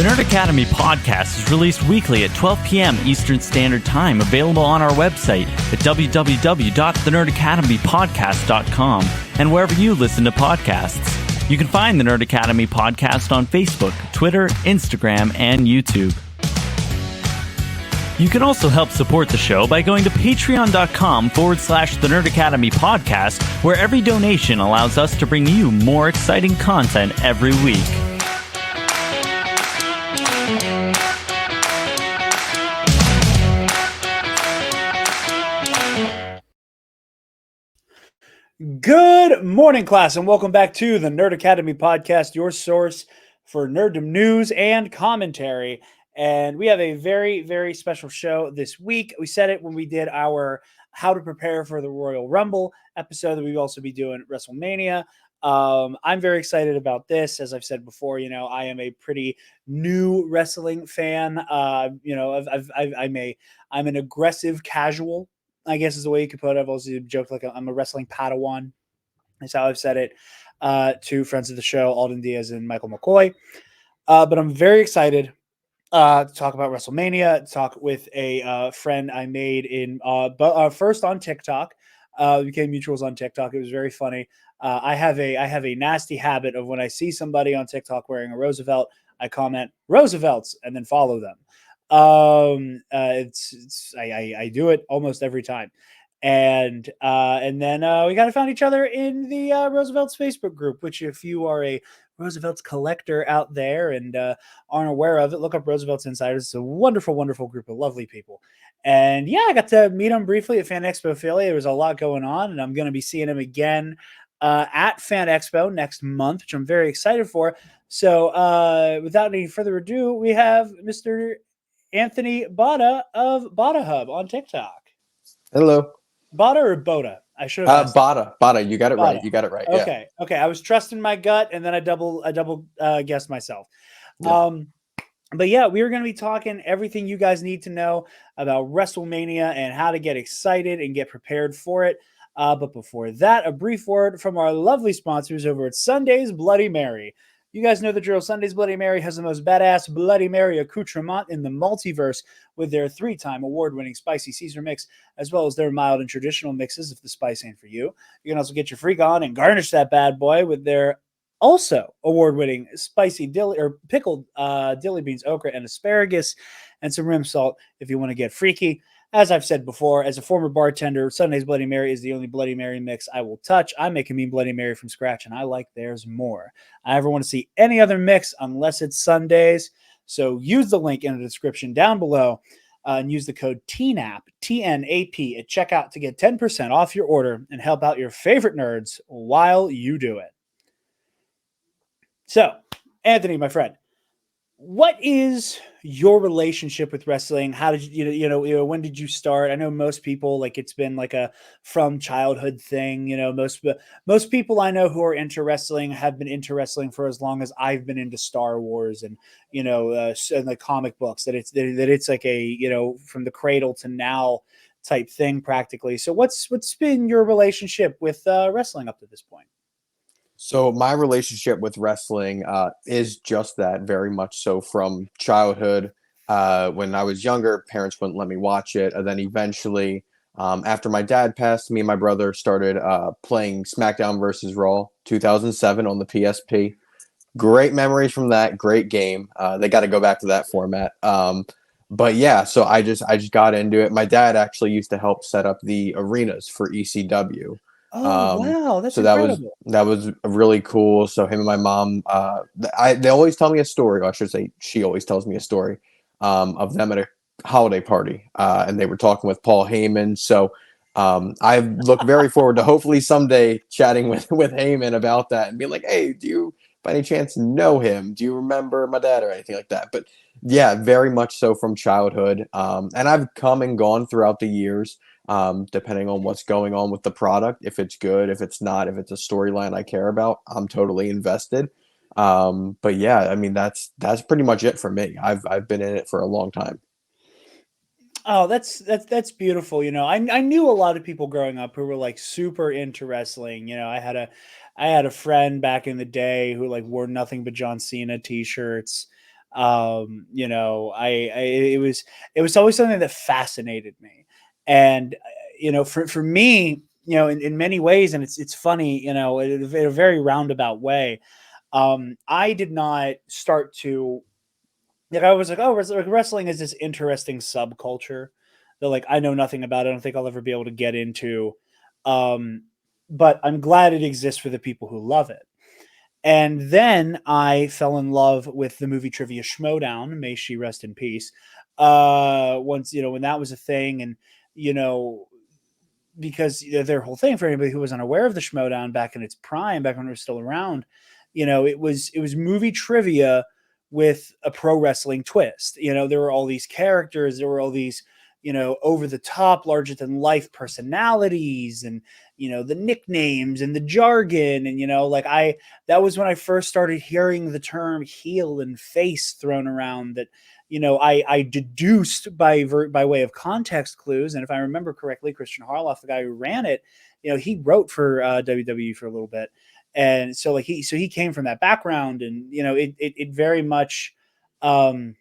Nerd Academy podcast is released weekly at 12 p.m. Eastern Standard Time, available on our website at www.thenerdacademypodcast.com and wherever you listen to podcasts. You can find the Nerd Academy podcast on Facebook, Twitter, Instagram, and YouTube. You can also help support the show by going to patreon.com/The Nerd Academy podcast, where every donation allows us to bring you more exciting content every week. Good morning, class, and welcome back to the Nerd Academy podcast, your source for nerddom news and commentary. And we have a very, very special show this week. We said it when we did our How to Prepare for the Royal Rumble episode that we'll also be doing Wrestlemania. I'm very excited about this. As I've said before, I am a pretty new wrestling fan. I'm an aggressive casual, I guess is the way you could put it. I've also joked like I'm a wrestling Padawan. That's how I've said it to friends of the show, Alden Diaz and Michael McCoy. But I'm very excited to talk about Wrestlemania, to talk with a friend I made first on TikTok. We became mutuals on TikTok. It was very funny. I have a nasty habit of when I see somebody on TikTok wearing a Roosevelt, I comment Roosevelts and then follow them. I do it almost every time. And then we got to find each other in the Roosevelt's Facebook group, which if you are a Roosevelt's collector out there and aren't aware of it, look up Roosevelt's Insiders. It's a wonderful, wonderful group of lovely people. And yeah, I got to meet him briefly at Fan Expo Philly. There was a lot going on, and I'm going to be seeing him again at Fan Expo next month, which I'm very excited for. So without any further ado, we have Mr. Anthony Botta of Botta Hub on TikTok. Hello. Botta or Botta? I should have asked. Botta. You got it Botta. right. You got it right. Okay. Yeah. Okay. I was trusting my gut, and then I double guessed myself. Yeah. But yeah, we are going to be talking everything you guys need to know about WrestleMania and how to get excited and get prepared for it. But before that, a brief word from our lovely sponsors over at Sunday's Bloody Mary. You guys know the drill. Sunday's Bloody Mary has the most badass Bloody Mary accoutrement in the multiverse with their 3-time award-winning spicy Caesar mix, as well as their mild and traditional mixes if the spice ain't for you. You can also get your freak on and garnish that bad boy with their also award-winning spicy pickled dilly beans, okra, and asparagus, and some rim salt if you want to get freaky. As I've said before, as a former bartender, Sunday's Bloody Mary is the only Bloody Mary mix I will touch. I make a mean Bloody Mary from scratch, and I like theirs more. I never want to see any other mix unless it's Sunday's. So use the link in the description down below and use the code TNAP, TNAP, at checkout to get 10% off your order and help out your favorite nerds while you do it. So, Anthony, my friend, what is your relationship with wrestling? How did you when did you start? I know most people, like, it's been like a from childhood thing. Most people I know who are into wrestling have been into wrestling for as long as I've been into Star Wars and and the comic books. That it's like a from the cradle to now type thing practically. So what's been your relationship with wrestling up to this point? So my relationship with wrestling is just that, very much so from childhood. When I was younger, parents wouldn't let me watch it. And then eventually, after my dad passed, me and my brother started playing SmackDown versus Raw 2007 on the PSP. Great memories from that. Great game. They got to go back to that format. But yeah, so I just got into it. My dad actually used to help set up the arenas for ECW. Oh, wow, that's so incredible. that was really cool. So him and my mom, they always tell me a story. Or I should say, she always tells me a story of them at a holiday party, and they were talking with Paul Heyman. So I look very forward to hopefully someday chatting with Heyman about that and be like, hey, do you by any chance know him? Do you remember my dad or anything like that? But yeah, very much so from childhood, and I've come and gone throughout the years. Depending on what's going on with the product, if it's good, if it's not, if it's a storyline I care about, I'm totally invested. But yeah, I mean, that's pretty much it for me. I've been in it for a long time. Oh, that's beautiful. I knew a lot of people growing up who were like super into wrestling. I had a friend back in the day who like wore nothing but John Cena t-shirts. It was always something that fascinated me. And, for me, in many ways, and it's funny, in a very roundabout way, I did not start to, like, I was like, oh, wrestling is this interesting subculture that, like, I know nothing about. I don't think I'll ever be able to get into. Um, but I'm glad it exists for the people who love it. And then I fell in love with the movie Trivia Schmodown. May she rest in peace. Once, when that was a thing, and, you know, because their whole thing, for anybody who was unaware of the Schmodown back in its prime, back when it was still around, it was movie trivia with a pro wrestling twist. There were all these characters, there were all these, over the top, larger than life personalities, and, the nicknames and the jargon. And, that was when I first started hearing the term heel and face thrown around, that, I deduced by way of context clues. And if I remember correctly, Christian Harloff, the guy who ran it, he wrote for WWE for a little bit. And so, like, he came from that background, and, it very much, the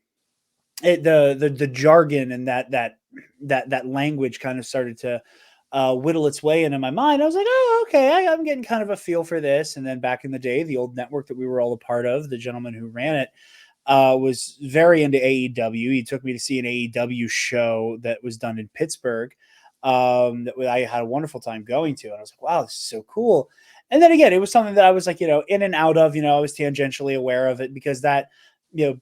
jargon and that language kind of started to whittle its way into my mind. I was like, oh, okay, I'm getting kind of a feel for this. And then back in the day, the old network that we were all a part of, the gentleman who ran it, was very into AEW. He took me to see an AEW show that was done in Pittsburgh, that I had a wonderful time going to. And I was like, wow, this is so cool. And then again, it was something that I was like, in and out of, I was tangentially aware of it, because that,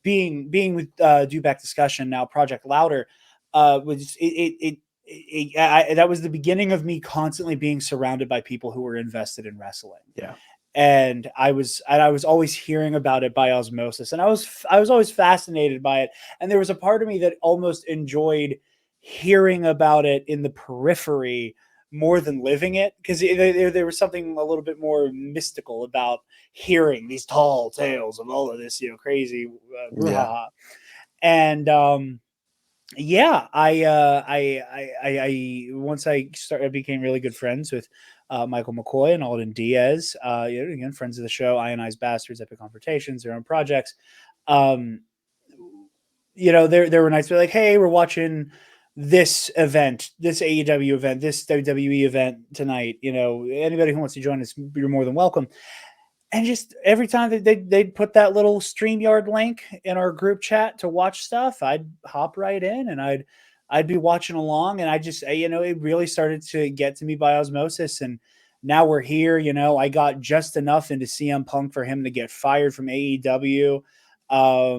being with Due Back Discussion, now Project Louder, was that was the beginning of me constantly being surrounded by people who were invested in wrestling. Yeah. And I was always hearing about it by osmosis, and I was always fascinated by it. And there was a part of me that almost enjoyed hearing about it in the periphery more than living it, because there was something a little bit more mystical about hearing these tall tales of all of this, crazy brouhaha. And I once I became really good friends with Michael McCoy and Alden Diaz. Again, friends of the show, Ionized Bastards, Epic Confrontations, their own projects. There were nights where, like, hey, we're watching this event, this AEW event, this WWE event tonight. Anybody who wants to join us, you're more than welcome. And just every time that they'd put that little StreamYard link in our group chat to watch stuff, I'd hop right in, and I'd be watching along. And I just, it really started to get to me by osmosis. And now we're here. I got just enough into CM Punk for him to get fired from AEW. I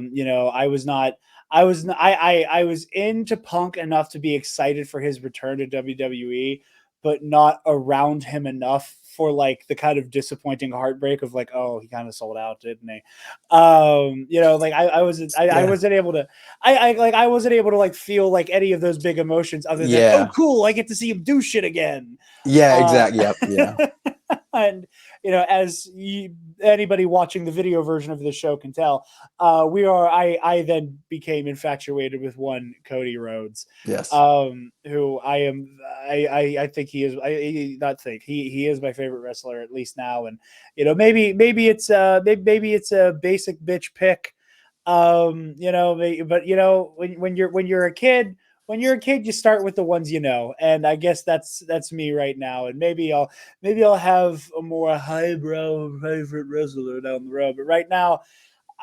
was into Punk enough to be excited for his return to WWE, but not around him enough for, like, the kind of disappointing heartbreak of, like, oh, he kind of sold out, didn't he? I wasn't able to, I wasn't able to, like, feel like any of those big emotions other than, oh, cool, I get to see him do shit again. Yeah, exactly. Yep. Yeah. And, as anybody watching the video version of the show can tell, I then became infatuated with one Cody Rhodes. Yes. Who I think he is, he is my favorite wrestler, at least now. And, maybe it's a basic bitch pick. But when you're a kid, you start with the ones and I guess that's me right now. And maybe I'll have a more highbrow favorite wrestler down the road. But right now,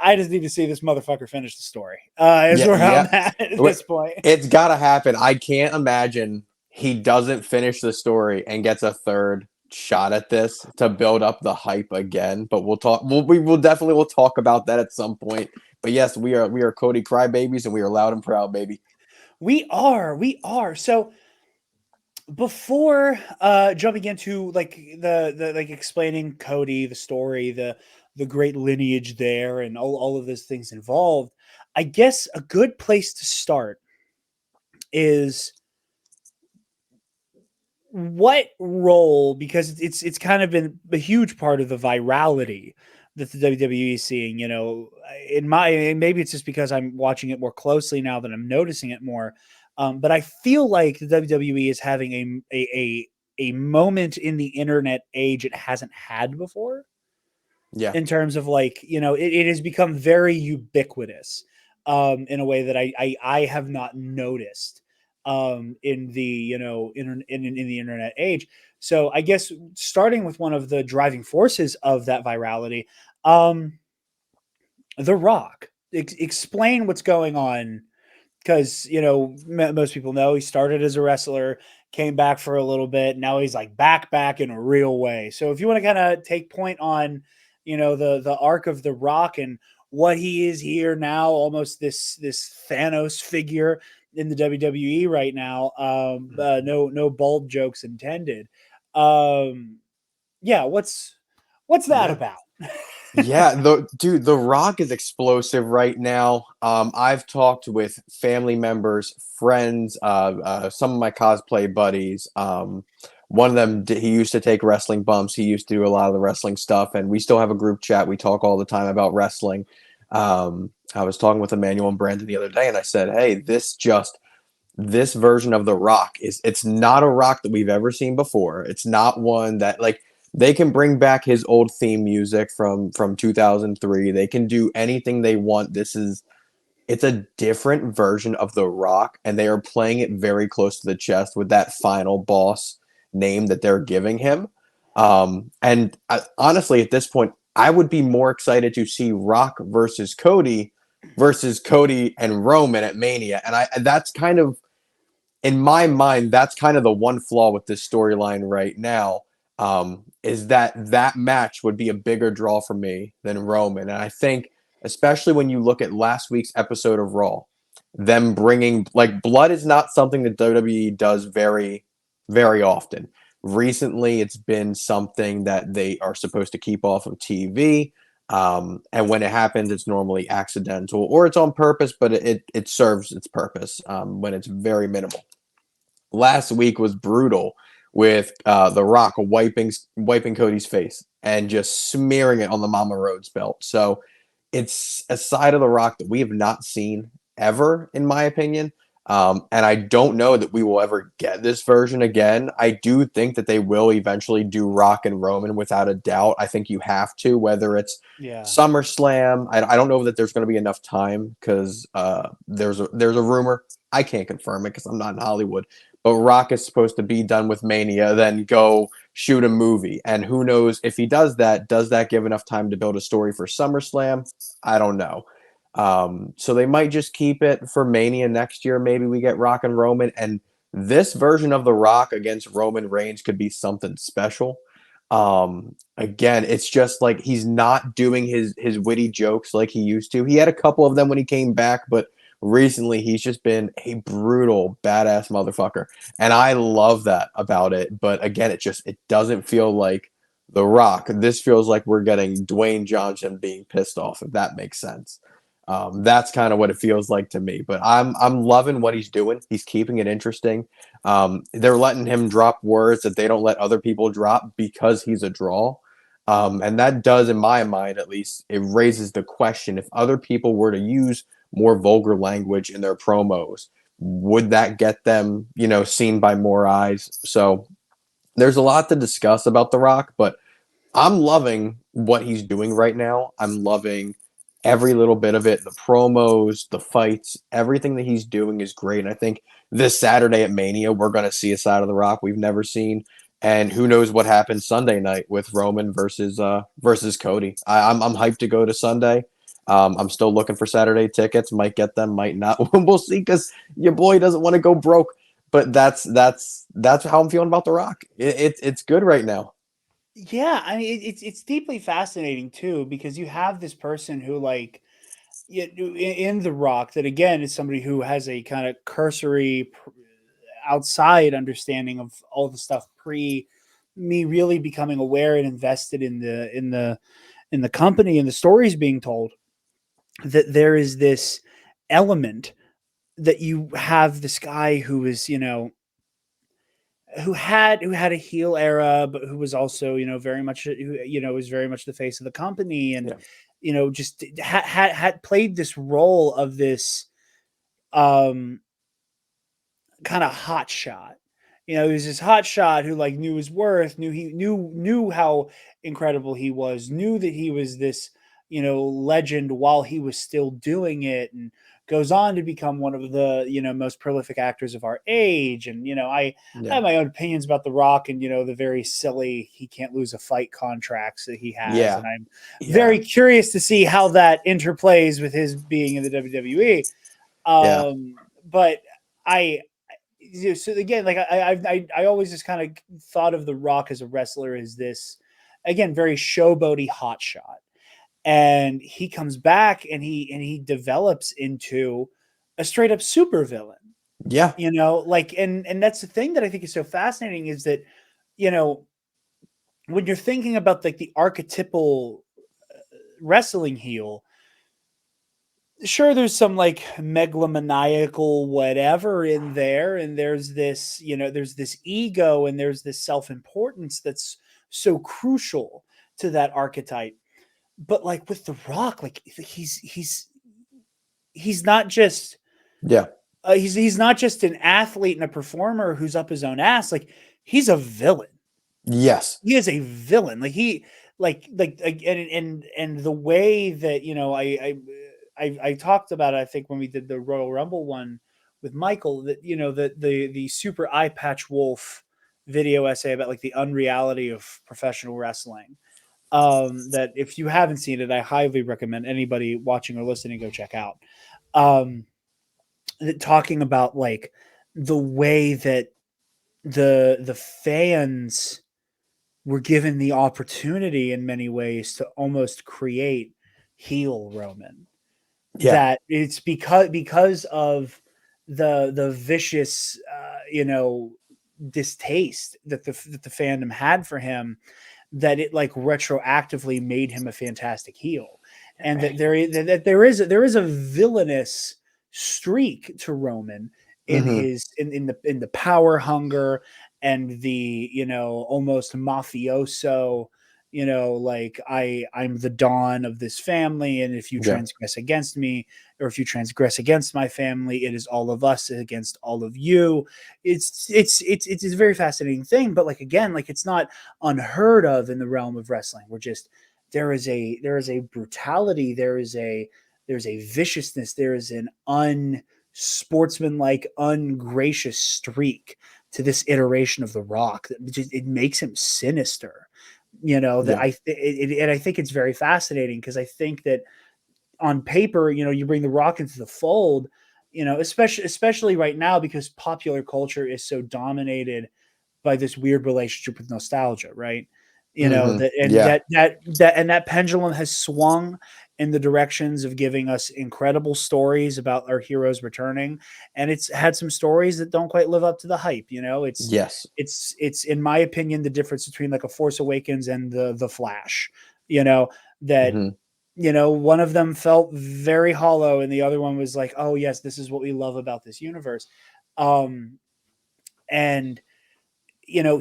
I just need to see this motherfucker finish the story. Is where I'm at this point. It's got to happen. I can't imagine he doesn't finish the story and gets a third shot at this to build up the hype again. But we'll talk. We will definitely talk about that at some point. But yes, we are Cody crybabies, and we are loud and proud, baby. We are. So before jumping into, like, the like, explaining Cody, the story, the great lineage there, and all of those things involved, I guess a good place to start is what role, because it's kind of been a huge part of the virality that the WWE is seeing, maybe it's just because I'm watching it more closely now that I'm noticing it more. But I feel like the WWE is having a moment in the internet age it hasn't had before. Yeah. In terms of, like, it has become very ubiquitous in a way that I have not noticed in the in the internet age. So I guess starting with one of the driving forces of that virality, um, The Rock. Explain what's going on, because most people know he started as a wrestler, came back for a little bit, now he's like back in a real way. So if you want to kind of take point on the arc of The Rock and what he is here now, almost this Thanos figure in the WWE right now. No bold jokes intended. Yeah, what's that Yeah. about? Yeah, the Rock is explosive right now. I've talked with family members, friends, some of my cosplay buddies. One of them, he used to take wrestling bumps. He used to do a lot of the wrestling stuff, and we still have a group chat. We talk all the time about wrestling. I was talking with Emmanuel and Brandon the other day, and I said, "Hey, this version of the Rock it's not a Rock that we've ever seen before. It's not one that like they can bring back his old theme music from 2003. They can do anything they want. It's a different version of the Rock, and they are playing it very close to the chest with that final boss name that they're giving him. Honestly, at this point, I would be more excited to see Rock versus Cody and Roman at Mania, and that's kind of in my mind, that's kind of the one flaw with this storyline right now. Is that match would be a bigger draw for me than Roman, and I think especially when you look at last week's episode of Raw, them bringing like blood is not something that WWE does very often. Recently, it's been something that they are supposed to keep off of TV. And when it happens, it's normally accidental or it's on purpose, but it serves its purpose when it's very minimal. Last week was brutal with The Rock wiping Cody's face and just smearing it on the Mama Rhodes belt. So it's a side of The Rock that we have not seen ever, in my opinion. And I don't know that we will ever get this version again. I do think that they will eventually do Rock and Roman without a doubt. I think you have to, whether it's Yeah. SummerSlam. I don't know that there's going to be enough time because there's a rumor. I can't confirm it because I'm not in Hollywood. But Rock is supposed to be done with Mania, then go shoot a movie. And who knows if he does that give enough time to build a story for SummerSlam? I don't know. So they might just keep it for Mania next year. Maybe we get Rock and Roman. And this version of The Rock against Roman Reigns could be something special. Again, it's just like he's not doing his witty jokes like he used to. He had a couple of them when he came back, but recently he's just been a brutal badass motherfucker, and I love that about it. But again, it doesn't feel like The Rock. This feels like we're getting Dwayne Johnson being pissed off, if that makes sense. That's kind of what it feels like to me, but I'm loving what he's doing. He's keeping it interesting. They're letting him drop words that they don't let other people drop because he's a draw. And that does, in my mind at least, it raises the question: if other people were to use more vulgar language in their promos, would that get them, seen by more eyes? So there's a lot to discuss about The Rock, but I'm loving what he's doing right now. I'm loving every little bit of it. The promos, the fights, everything that he's doing is great. And I think this Saturday at Mania, we're going to see a side of The Rock we've never seen. And who knows what happens Sunday night with Roman versus Cody. I'm hyped to go to Sunday. I'm still looking for Saturday tickets. Might get them, might not. We'll see, because your boy doesn't want to go broke. But that's how I'm feeling about The Rock. It's good right now. Yeah, I mean, it's deeply fascinating too, because you have this person who, like, in The Rock, that again is somebody who has a kind of cursory outside understanding of all the stuff pre me really becoming aware and invested in the company and the stories being told, that there is this element that you have this guy who is, who had a heel era, but who was also, very much, was very much the face of the company, and Yeah. just had played this role of this um kind of hot shot. He was this hot shot who, like, knew his worth, knew how incredible he was, knew that he was this, legend while he was still doing it, and goes on to become one of the, most prolific actors of our age. And, I have my own opinions about The Rock and, the very silly, he can't lose a fight contracts that he has. Yeah. And I'm very curious to see how that interplays with his being in the WWE. But so again, like I always just kind of thought of The Rock as a wrestler as this, again, very showboaty hotshot. And he comes back and he develops into a straight up supervillain. Yeah. And that's the thing that I think is so fascinating is that, when you're thinking about like the archetypal wrestling heel, sure, there's some like megalomaniacal whatever in there, and there's this, there's this ego and there's this self-importance that's so crucial to that archetype. But like with The Rock, like he's not just he's not just an athlete and a performer who's up his own ass. Like he's a villain. Yes, he is a villain. Like he and the way that I talked about it, I think when we did the Royal Rumble one with Michael, that the super eye patch wolf video essay about like the unreality of professional wrestling. That if you haven't seen it, I highly recommend anybody watching or listening go check out. Talking about like the way that the fans were given the opportunity in many ways to almost create heel Roman. Yeah. That it's because of the vicious distaste that the fandom had for him, that it like retroactively made him a fantastic heel. And that there is a villainous streak to Roman in his in the power hunger and the almost mafioso, like I'm the dawn of this family, and if you transgress against me, or if you transgress against my family, it is all of us against all of you. It's a very fascinating thing, but like again, like it's not unheard of in the realm of wrestling. We're just there is a brutality, there's a viciousness, there is an unsportsmanlike, ungracious streak to this iteration of The Rock that just, it makes him sinister. And I think it's very fascinating because I think that on paper, you bring The Rock into the fold, especially right now because popular culture is so dominated by this weird relationship with nostalgia, right? That pendulum has swung in the directions of giving us incredible stories about our heroes returning, and it's had some stories that don't quite live up to the hype. It's in my opinion the difference between like a Force Awakens and the Flash. One of them felt very hollow, and the other one was like, oh yes, this is what we love about this universe. And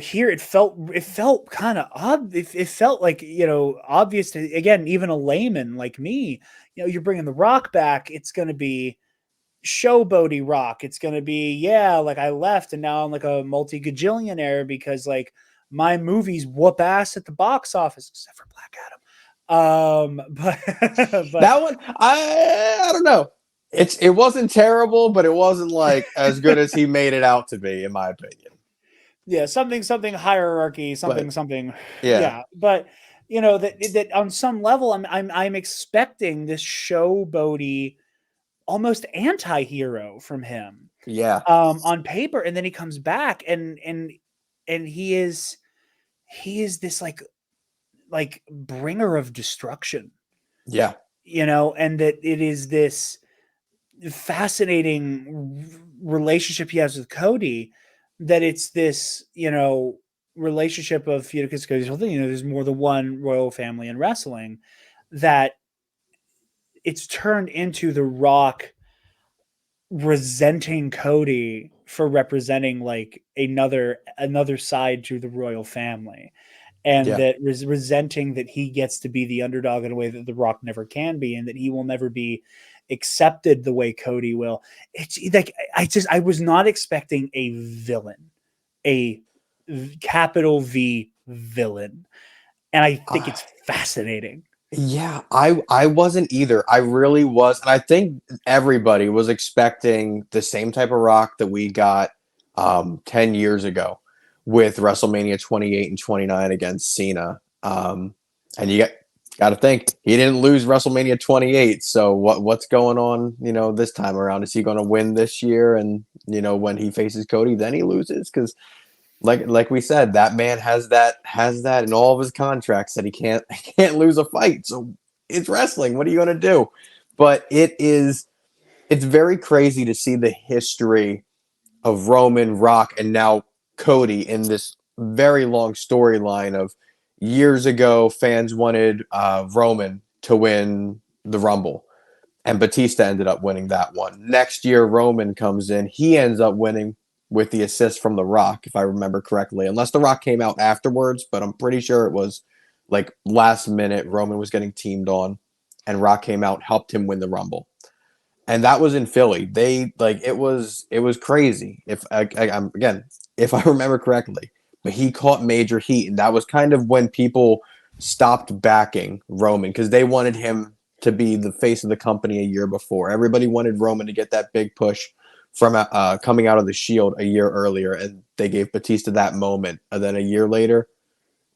here it felt kind of odd. It felt like, obvious to, again, even a layman like me, you're bringing The Rock back. It's going to be showboaty Rock. It's going to be, like I left and now I'm like a multi-gajillionaire because like my movies whoop ass at the box office, except for Black Adam. But that one, I don't know. It wasn't terrible, but it wasn't like as good as he made it out to be, in my opinion. Yeah, something hierarchy, something. Yeah. But that on some level, I'm expecting this showboaty, almost anti-hero from him. Yeah. On paper, and then he comes back and he is this like bringer of destruction. Yeah. And that it is this fascinating relationship he has with Cody, that it's this, relationship of, because Cody's whole thing, there's more than one royal family in wrestling, that it's turned into The Rock resenting Cody for representing like another side to the royal family. And that resenting that he gets to be the underdog in a way that The Rock never can be, and that he will never be accepted the way Cody will. It's like I was not expecting a villain, a capital V villain, and I think it's fascinating. Yeah, I wasn't either. I really was, and I think everybody was expecting the same type of Rock that we got 10 years ago with WrestleMania 28 and 29 against Cena. And you got to think he didn't lose WrestleMania 28, so what's going on, this time around? Is he going to win this year, and when he faces Cody then he loses? Cuz like we said, that man has that in all of his contracts that he can't he can't lose a fight. So it's wrestling. What are you gonna do? But it's very crazy to see the history of Roman, Rock, and now Cody in this very long storyline of years ago. Fans wanted Roman to win the Rumble, and Batista ended up winning that one. Next year, Roman comes in. He ends up winning with the assist from The Rock, if I remember correctly, unless The Rock came out afterwards, but I'm pretty sure it was like last minute. Roman was getting teamed on, and Rock came out, helped him win the Rumble. And that was in Philly. They like it was crazy. I'm again, if I remember correctly, but he caught major heat, and that was kind of when people stopped backing Roman because they wanted him to be the face of the company a year before. Everybody wanted Roman to get that big push from coming out of the Shield a year earlier, and they gave Batista that moment. And then a year later,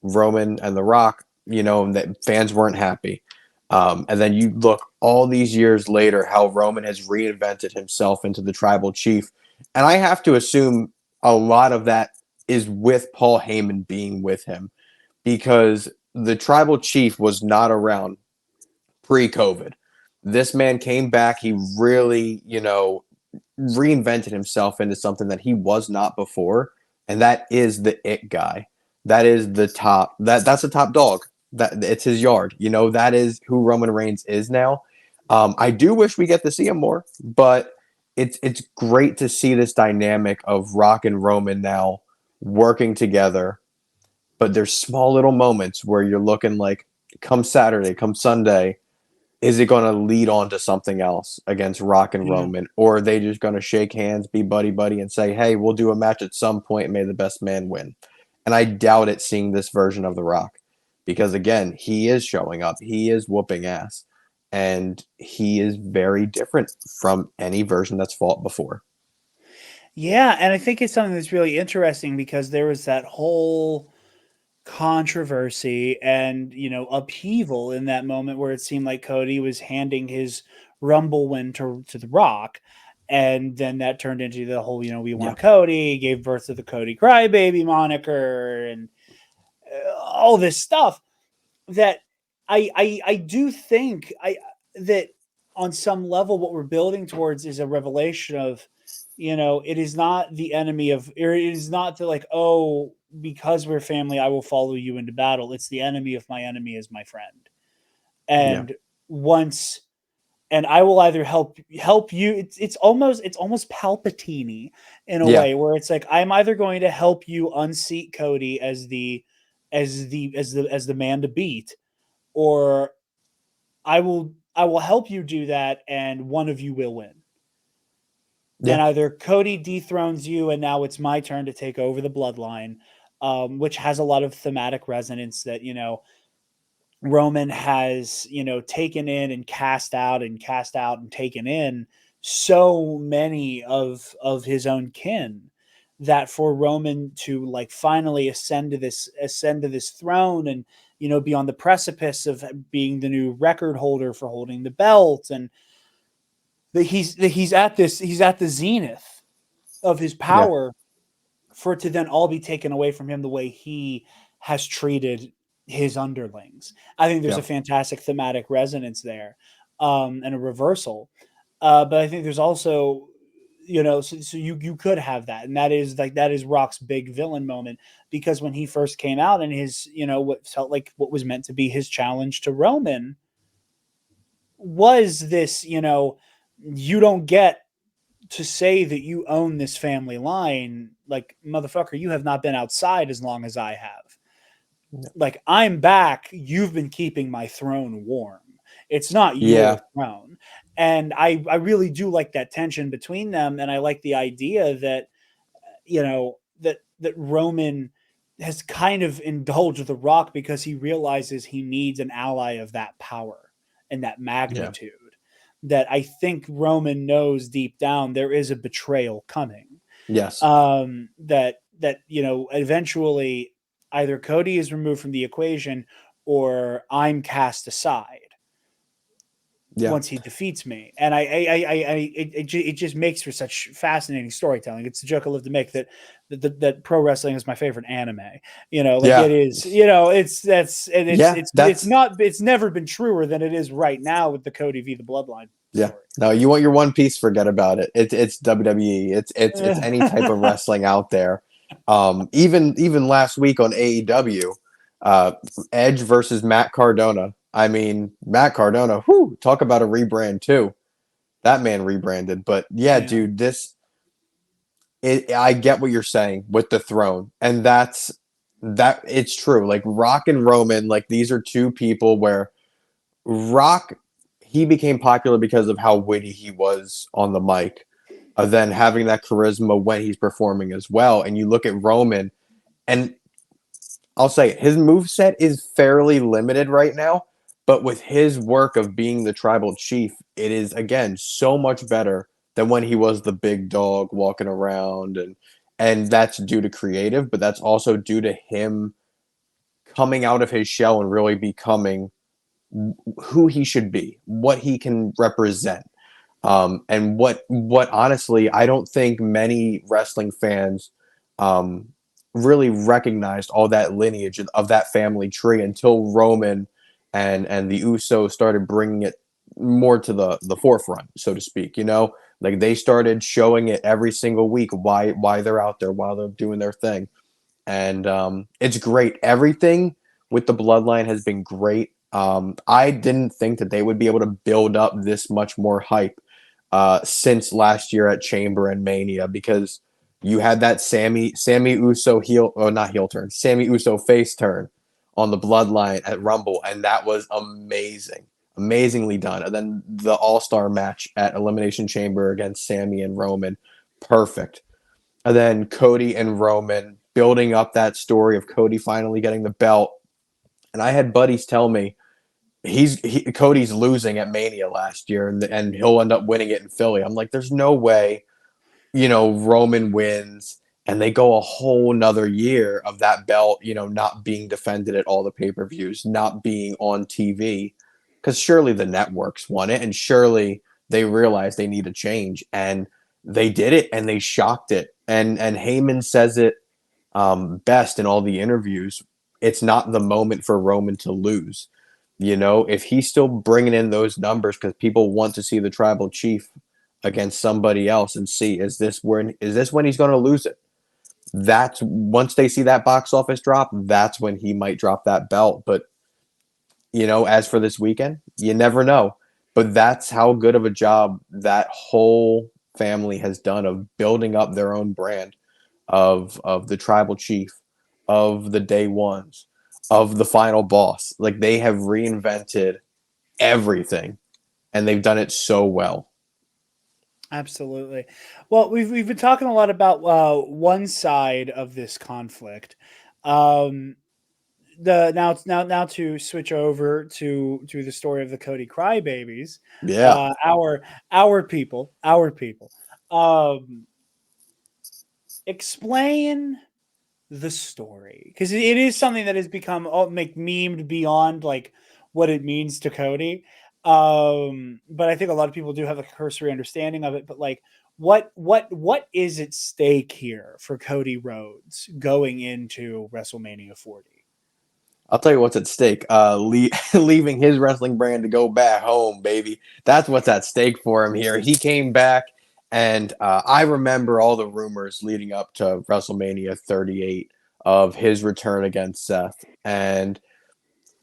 Roman and The Rock, that fans weren't happy. And then you look all these years later how Roman has reinvented himself into the tribal chief. And I have to assume a lot of that is with Paul Heyman being with him because the tribal chief was not around pre-COVID. This man came back. He really, reinvented himself into something that he was not before, and that is the it guy. That is the top. That's the top dog. That it's his yard. That is who Roman Reigns is now. I do wish we get to see him more, but it's great to see this dynamic of Rock and Roman now working together. But there's small little moments where you're looking like, come Saturday, come Sunday, is it going to lead on to something else against Rock and Yeah. Roman? Or are they just going to shake hands, be buddy buddy, and say, hey, we'll do a match at some point and may the best man win? And I doubt it seeing this version of The Rock because, again, he is showing up, he is whooping ass, and he is very different from any version that's fought before. Yeah, and I think it's something that's really interesting because there was that whole controversy and, upheaval in that moment where it seemed like Cody was handing his Rumble win to The Rock. And then that turned into the whole, we Yeah. want Cody, gave birth to the Cody Crybaby moniker and all this stuff that I do think that on some level what we're building towards is a revelation of, it is not the enemy of, or it is not the like, oh, because we're family, I will follow you into battle. It's the enemy of my enemy is my friend. Yeah. And once and I will either help you. It's almost Palpatine in a Yeah. way where it's like I'm either going to help you unseat Cody as the man to beat, or I will help you do that, and one of you will win. And Yeah. either Cody dethrones you, and now it's my turn to take over the bloodline, which has a lot of thematic resonance that Roman has, taken in and cast out and cast out and taken in so many of his own kin that for Roman to like finally ascend to this throne and be on the precipice of being the new record holder for holding the belt, and that he's at the zenith of his Yeah. power, for it to then all be taken away from him the way he has treated his underlings. I think there's Yeah. a fantastic thematic resonance there, and a reversal. But I think there's also, so you could have that, and that is Rock's big villain moment because when he first came out and his, what felt like what was meant to be his challenge to Roman was this, you don't get to say that you own this family line, like motherfucker, you have not been outside as long as I have. Like I'm back, you've been keeping my throne warm. It's not your Yeah. throne. And I really do like that tension between them, and I like the idea that that Roman has kind of indulged The Rock because he realizes he needs an ally of that power and that Yeah. magnitude. That I think Roman knows deep down there is a betrayal coming. Yes. That eventually either Cody is removed from the equation or I'm cast aside Yeah. once he defeats me. And it just makes for such fascinating storytelling. It's a joke I love to make that pro wrestling is my favorite anime. Like Yeah. it is. Yeah. It's never been truer than it is right now with the Cody v the Bloodline Yeah. story. No, you want your One Piece? Forget about it. It's WWE. It's any type of wrestling out there. Even last week on AEW, Edge versus Matt Cardona. I mean, Matt Cardona. Whoo, talk about a rebrand too. That man rebranded. But yeah, Yeah. dude, I get what you're saying with the throne, and that it's true. Like Rock and Roman, like these are two people where Rock, he became popular because of how witty he was on the mic, then having that charisma when he's performing as well. And you look at Roman, and I'll say it, his moveset is fairly limited right now, but with his work of being the tribal chief, it is again so much better than when he was the big dog walking around, and that's due to creative, but that's also due to him coming out of his shell and really becoming who he should be, what he can represent. And what honestly, I don't think many wrestling fans um, really recognized all that lineage of that family tree until Roman and the Usos started bringing it more to the forefront, so to speak. Like they started showing it every single week why they're out there, while they're doing their thing, and it's great. Everything with the bloodline has been great. I didn't think that they would be able to build up this much more hype since last year at Chamber and Mania, because you had that Sammy Uso heel, or not heel turn, Sammy Uso face turn on the bloodline at Rumble, and that was amazingly done. And then the All-Star match at Elimination Chamber against Sammy and Roman, perfect. And then Cody and Roman building up that story of Cody finally getting the belt. And I had buddies tell me Cody's losing at Mania last year, and he'll end up winning it in Philly. I'm like, there's no way, Roman wins and they go a whole nother year of that belt, not being defended at all the pay-per-views, not being on TV, because surely the networks want it, and surely they realize they need a change, and they did it, and they shocked it. And Heyman says it best in all the interviews. It's not the moment for Roman to lose. If he's still bringing in those numbers because people want to see the tribal chief against somebody else and see, is this when he's going to lose it? That's once they see that box office drop, that's when he might drop that belt. But as for this weekend, you never know. But that's how good of a job that whole family has done of building up their own brand of the tribal chief, of the day ones, of the final boss. Like they have reinvented everything, and they've done it so well. Absolutely. Well, we've been talking a lot about one side of this conflict. Um, the now to switch over to the story of the Cody Crybabies. Yeah. Our people. Um, Explain the story, because it is something that has become memed beyond like what it means to Cody. But I think a lot of people do have a cursory understanding of it. But like, what is at stake here for Cody Rhodes going into WrestleMania 40? I'll tell you what's at stake. Leaving his wrestling brand to go back home, baby. That's what's at stake for him here. He came back, and I remember all the rumors leading up to WrestleMania 38 of his return against Seth. And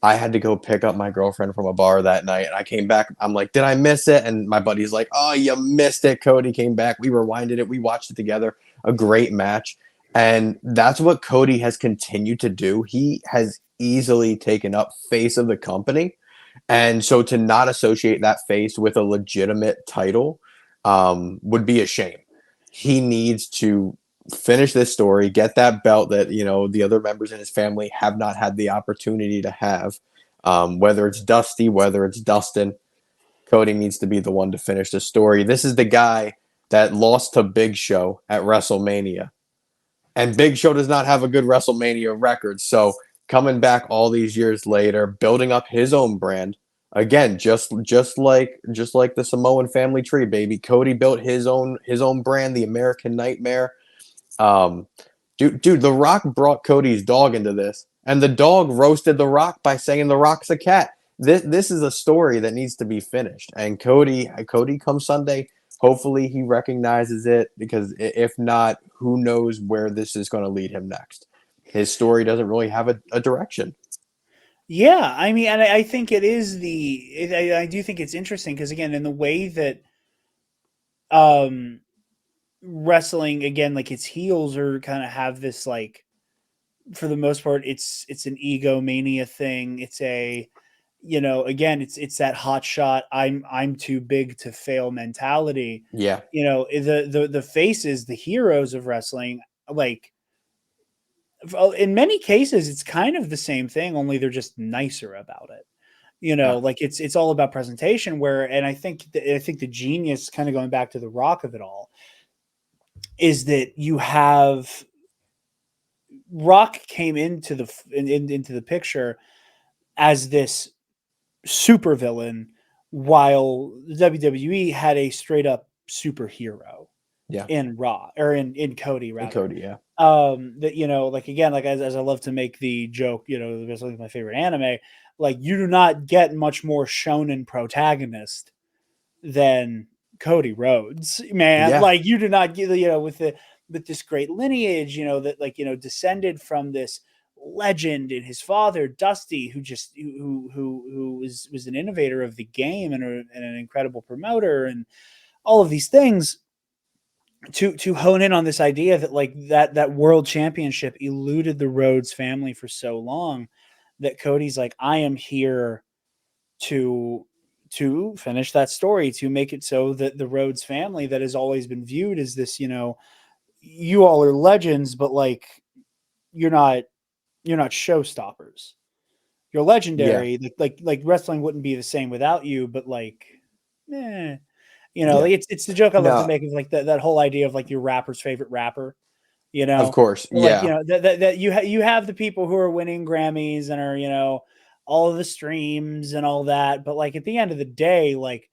I had to go pick up my girlfriend from a bar that night. And I came back. I'm like, did I miss it? And my buddy's like, oh, you missed it. Cody came back. We rewinded it. We watched it together. A great match. And that's what Cody has continued to do. He has easily taken up face of the company. And so to not associate that face with a legitimate title would be a shame. He needs to finish this story, get that belt that, you know, the other members in his family have not had the opportunity to have. Whether it's Dusty, whether it's Dustin, Cody needs to be the one to finish the story. This is the guy that lost to Big Show at WrestleMania. And Big Show does not have a good WrestleMania record. So coming back all these years later, building up his own brand. Again, just like the Samoan family tree, baby. Cody built his own brand, the American Nightmare. Um, dude, The Rock brought Cody's dog into this, and the dog roasted The Rock by saying The Rock's a cat. This is a story that needs to be finished. And Cody comes Sunday. Hopefully he recognizes it, because if not, who knows where this is going to lead him next. His story doesn't really have a direction. Yeah, I mean, and I think it is I do think it's interesting because, again, in the way that wrestling, again, like its heels are kind of have this, like, for the most part, it's an egomania thing. It's a, again, it's that hot shot, I'm too big to fail mentality. Yeah, The faces, the heroes of wrestling, like, in many cases, it's kind of the same thing, only they're just nicer about it. yeah, Like, it's all about presentation. And I think the genius, kind of going back to the Rock of it all, is that you have Rock came into into the picture as this super villain, while WWE had a straight up superhero yeah. in Raw, or in Cody, And rather. Cody, yeah, That, like, again, like, as I love to make the joke, wrestling is my favorite anime. Like, you do not get much more shonen protagonist than Cody Rhodes, man. yeah, Like, you do not get, with this great lineage, that, like, descended from this legend, and his father Dusty, who was an innovator of the game, and an incredible promoter, and all of these things, to hone in on this idea that, like, that world championship eluded the Rhodes family for so long, that Cody's like, I am here to finish that story, to make it so that the Rhodes family, that has always been viewed as this, you all are legends, but, like, you're not showstoppers. You're yeah, legendary. Like wrestling wouldn't be the same without you, but, like, eh. yeah. Like, it's the joke I love to No, make, of, like, that whole idea of, like, your rapper's favorite rapper. of course, Like, yeah, that you have the people who are winning Grammys and are, all of the streams and all that, but, like, at the end of the day, like,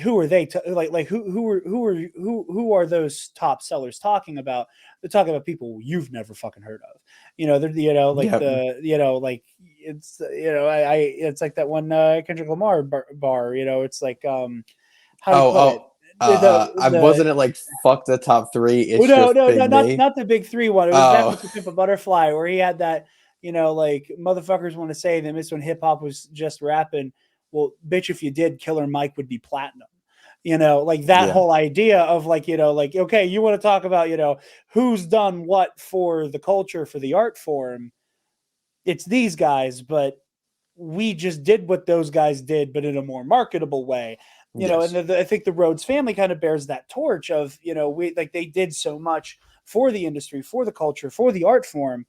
who are they like who are those top sellers talking about? They're talking about people you've never fucking heard of. They're, like, yeah. like, it's, it's like that one Kendrick Lamar bar, it's like, how do you Oh, put it? I The wasn't it like fuck the top three. Well, It's no, just no, no, been not me. not the big three one. It was back Oh, with the Pimp a Butterfly, where he had that, like, motherfuckers want to say they missed when hip hop was just rapping. Well, bitch, if you did, Killer Mike would be platinum. Like, that yeah, whole idea of, like, like, okay, you want to talk about, who's done what for the culture, for the art form. It's these guys, but we just did what those guys did, but in a more marketable way. And yes, I think the Rhodes family kind of bears that torch of, we, like, they did so much for the industry, for the culture, for the art form,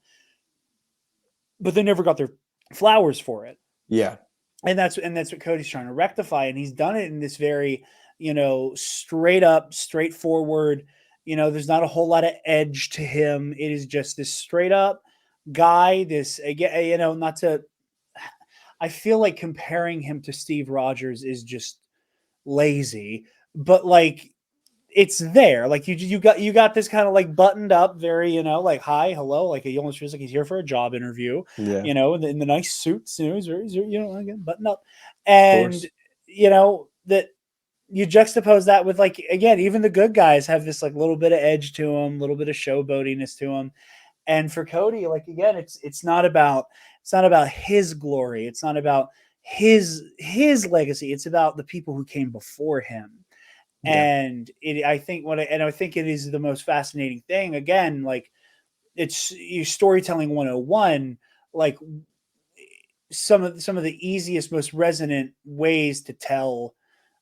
but they never got their flowers for it. yeah, And that's what Cody's trying to rectify. And he's done it in this very, straight up, straightforward, there's not a whole lot of edge to him. It is just this straight up guy, this, again, not to, I feel like comparing him to Steve Rogers is just lazy, but, like, it's there. Like, you got this kind of, like, buttoned up, very, like, hi, hello, like, he almost feels like he's here for a job interview, yeah, in the nice suits, he's very, again, buttoned up, of and, course, that you juxtapose that with, like, again, even the good guys have this, like, little bit of edge to them, little bit of showboatiness to them. And for Cody, like, again, it's not about his glory. It's not about his legacy. It's about the people who came before him. yeah, I think it is the most fascinating thing. Again, like, it's storytelling 101. Like, some of the easiest, most resonant ways to tell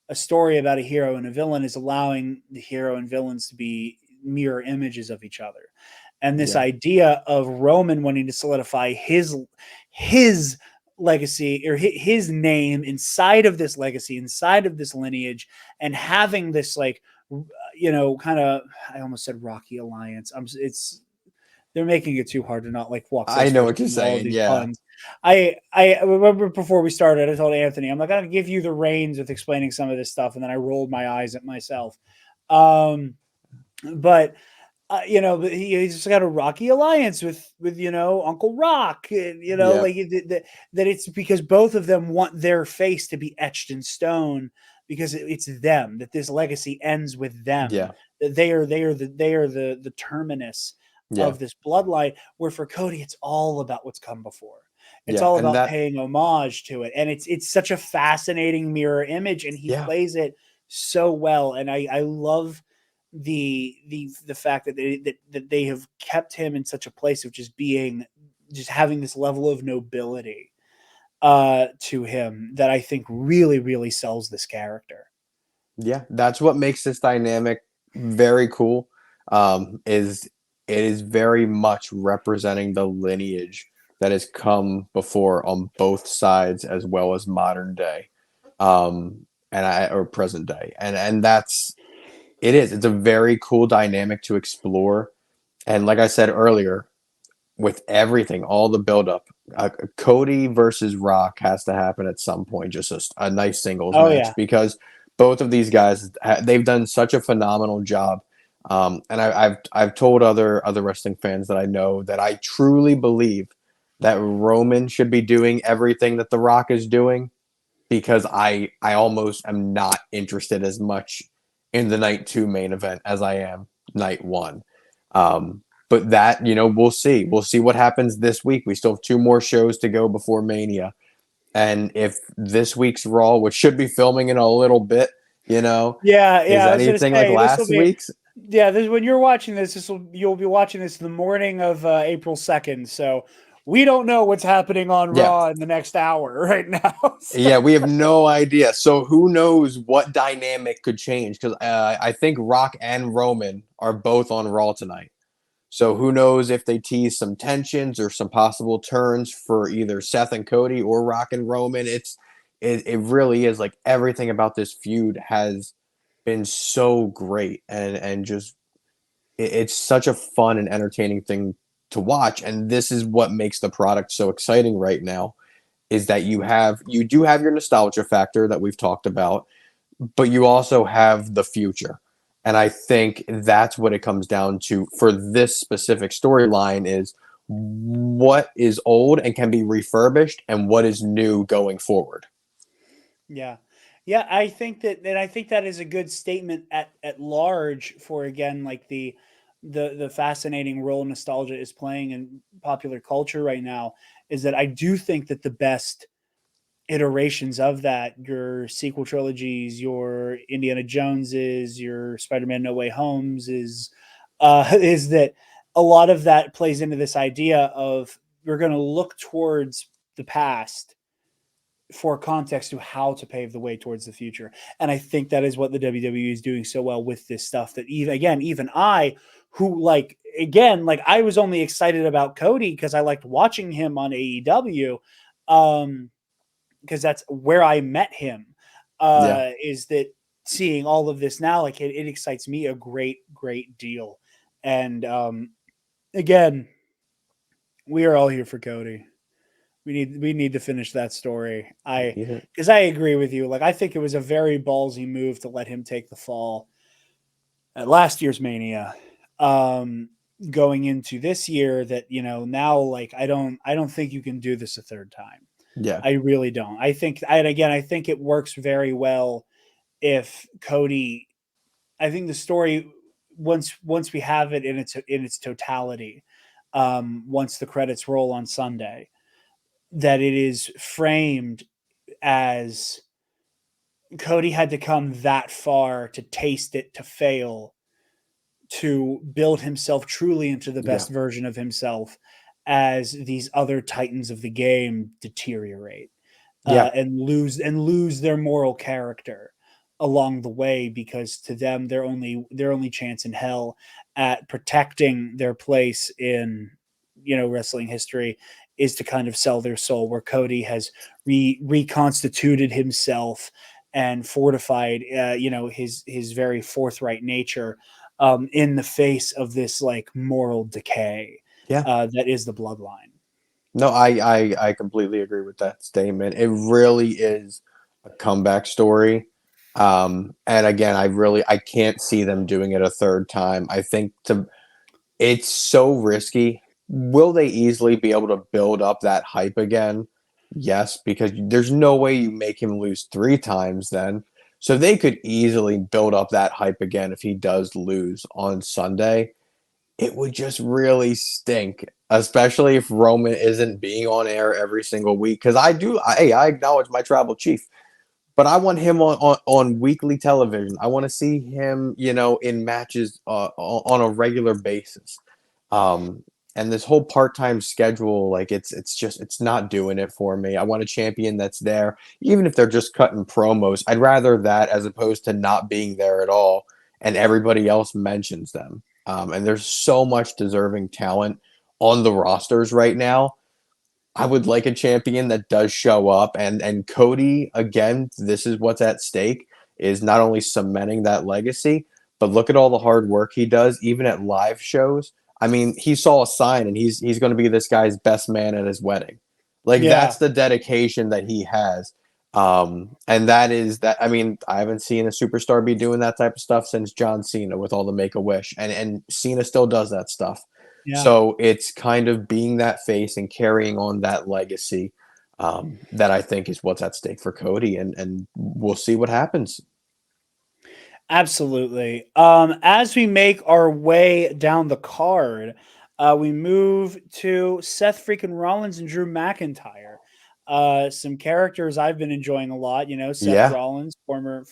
a story about a hero and a villain is allowing the hero and villains to be mirror images of each other. And this Yeah. idea of Roman wanting to solidify his legacy or his name inside of this legacy, inside of this lineage, and having this like, kind of, I almost said Rocky Alliance. They're making it too hard to not like walk I face know first what you're into all of saying. these Yeah. puns. I remember before we started, I told Anthony, I'm like, I'm gonna give you the reins with explaining some of this stuff, and then I rolled my eyes at myself. But he's just got a rocky alliance with Uncle Rock, and Yeah. like that it's because both of them want their face to be etched in stone because it's them, that this legacy ends with them, Yeah. that they are the terminus Yeah. of this bloodline, where for Cody it's all about what's come before. It's Yeah. all And about that, paying homage to it, and it's such a fascinating mirror image, and he yeah. plays it so well. And I love the fact that they have kept him in such a place of just having this level of nobility to him that I think really, really sells this character. Yeah, that's what makes this dynamic very cool. Is it is very much representing the lineage that has come before on both sides as well as modern day, or present day, and it's a very cool dynamic to explore. And like I said earlier, with everything, all the buildup, Cody versus Rock has to happen at some point. Just a nice singles Oh match yeah. because both of these guys they've done such a phenomenal job. And I've told other wrestling fans that I know that I truly believe that Roman should be doing everything that The Rock is doing because I almost am not interested as much in the night 2 main event as I am night 1. But that, we'll see. We'll see what happens this week. We still have 2 more shows to go before Mania. And if this week's Raw, which should be filming in a little bit, is Yeah. I was gonna anything like say this will last be. week's? Yeah, when you're watching this, you'll be watching this the morning of April 2nd. So we don't know what's happening on Yeah. Raw in the next hour right now. So. Yeah, we have no idea. So who knows what dynamic could change? Because I think Rock and Roman are both on Raw tonight. So who knows if they tease some tensions or some possible turns for either Seth and Cody or Rock and Roman. It really is like everything about this feud has been so great and just it's such a fun and entertaining thing to watch. And this is what makes the product so exciting right now is that you do have your nostalgia factor that we've talked about, but you also have the future. And I think that's what it comes down to for this specific storyline is what is old and can be refurbished and what is new going forward. Yeah. Yeah, I think that is a good statement at large for, again, like the fascinating role nostalgia is playing in popular culture right now, is that I do think that the best iterations of that, your sequel trilogies, your Indiana Joneses, your Spider-Man No Way Homes, is that a lot of that plays into this idea of we're going to look towards the past for context to how to pave the way towards the future. And I think that is what the WWE is doing so well with this stuff, that even I, who like I was only excited about Cody because I liked watching him on AEW, because that's where I met him. Yeah. Is that seeing all of this now, like it excites me a great deal. And again, we are all here for Cody. We need to finish that story. Because I agree with you. Like, I think it was a very ballsy move to let him take the fall at last year's Mania. Going into this year, that now, like, I don't think you can do this a third time. Yeah. I really don't. I think it works very well if Cody. I think the story, once we have it in its totality, once the credits roll on Sunday, that it is framed as Cody had to come that far to taste it, to fail, to build himself truly into the Yeah. best version of himself as these other titans of the game deteriorate, Yeah. and lose their moral character along the way, because to them, their only chance in hell at protecting their place in, wrestling history is to kind of sell their soul, where Cody has reconstituted himself and fortified, his very forthright nature in the face of this like moral decay Yeah. that is the bloodline. No, I completely agree with that statement. It really is a comeback story. And again, I can't see them doing it a third time. I think it's so risky. Will they easily be able to build up that hype again? Yes, because there's no way you make him lose three times then. So they could easily build up that hype again if he does lose on Sunday. It would just really stink, especially if Roman isn't being on air every single week. Because I acknowledge my tribal chief, but I want him on weekly television. I want to see him, in matches on a regular basis. Um, and this whole part-time schedule, like it's not doing it for me. I want a champion that's there, even if they're just cutting promos. I'd rather that as opposed to not being there at all, and everybody else mentions them. And there's so much deserving talent on the rosters right now. I would like a champion that does show up, and Cody, again, this is what's at stake, is not only cementing that legacy, but look at all the hard work he does even at live shows. I mean, he saw a sign and he's going to be this guy's best man at his wedding. Like Yeah. that's the dedication that he has. And that is that. I mean, I haven't seen a superstar be doing that type of stuff since John Cena with all the Make-A-Wish, and Cena still does that stuff. Yeah. So it's kind of being that face and carrying on that legacy that I think is what's at stake for Cody, and we'll see what happens. Absolutely. As we make our way down the card, we move to Seth freaking Rollins and Drew McIntyre. Some characters I've been enjoying a lot. Seth Yeah. Rollins, former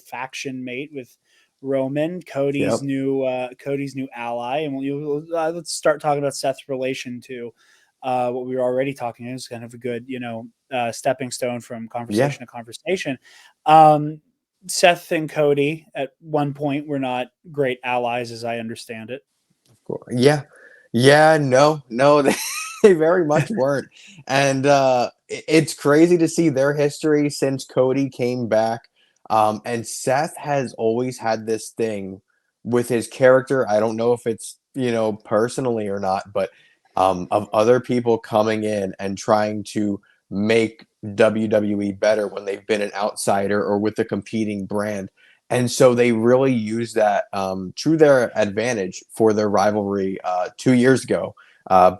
faction mate with Roman, Cody's Yep. new ally, and let's start talking about Seth's relation to what we were already talking. It's kind of a good stepping stone from Yeah. conversation to conversation. Um, Seth and Cody at one point were not great allies, as I understand it. Yeah. Yeah. No, they very much weren't. And it's crazy to see their history since Cody came back. And Seth has always had this thing with his character. I don't know if it's, personally or not, but of other people coming in and trying to make WWE better when they've been an outsider or with a competing brand. And so they really use that to their advantage for their rivalry 2 years ago,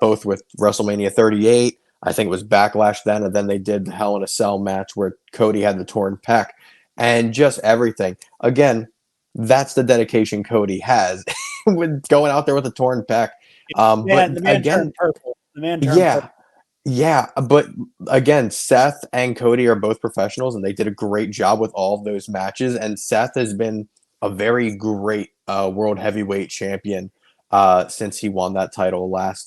both with WrestleMania 38. I think it was Backlash then, and then they did the Hell in a Cell match where Cody had the torn pec and just everything. Again, that's the dedication Cody has with going out there with a torn pec. But The man again, turned purple. The man turned purple. yeah, yeah, but again, Seth and Cody are both professionals, and they did a great job with all of those matches. And Seth has been a very great world heavyweight champion since he won that title last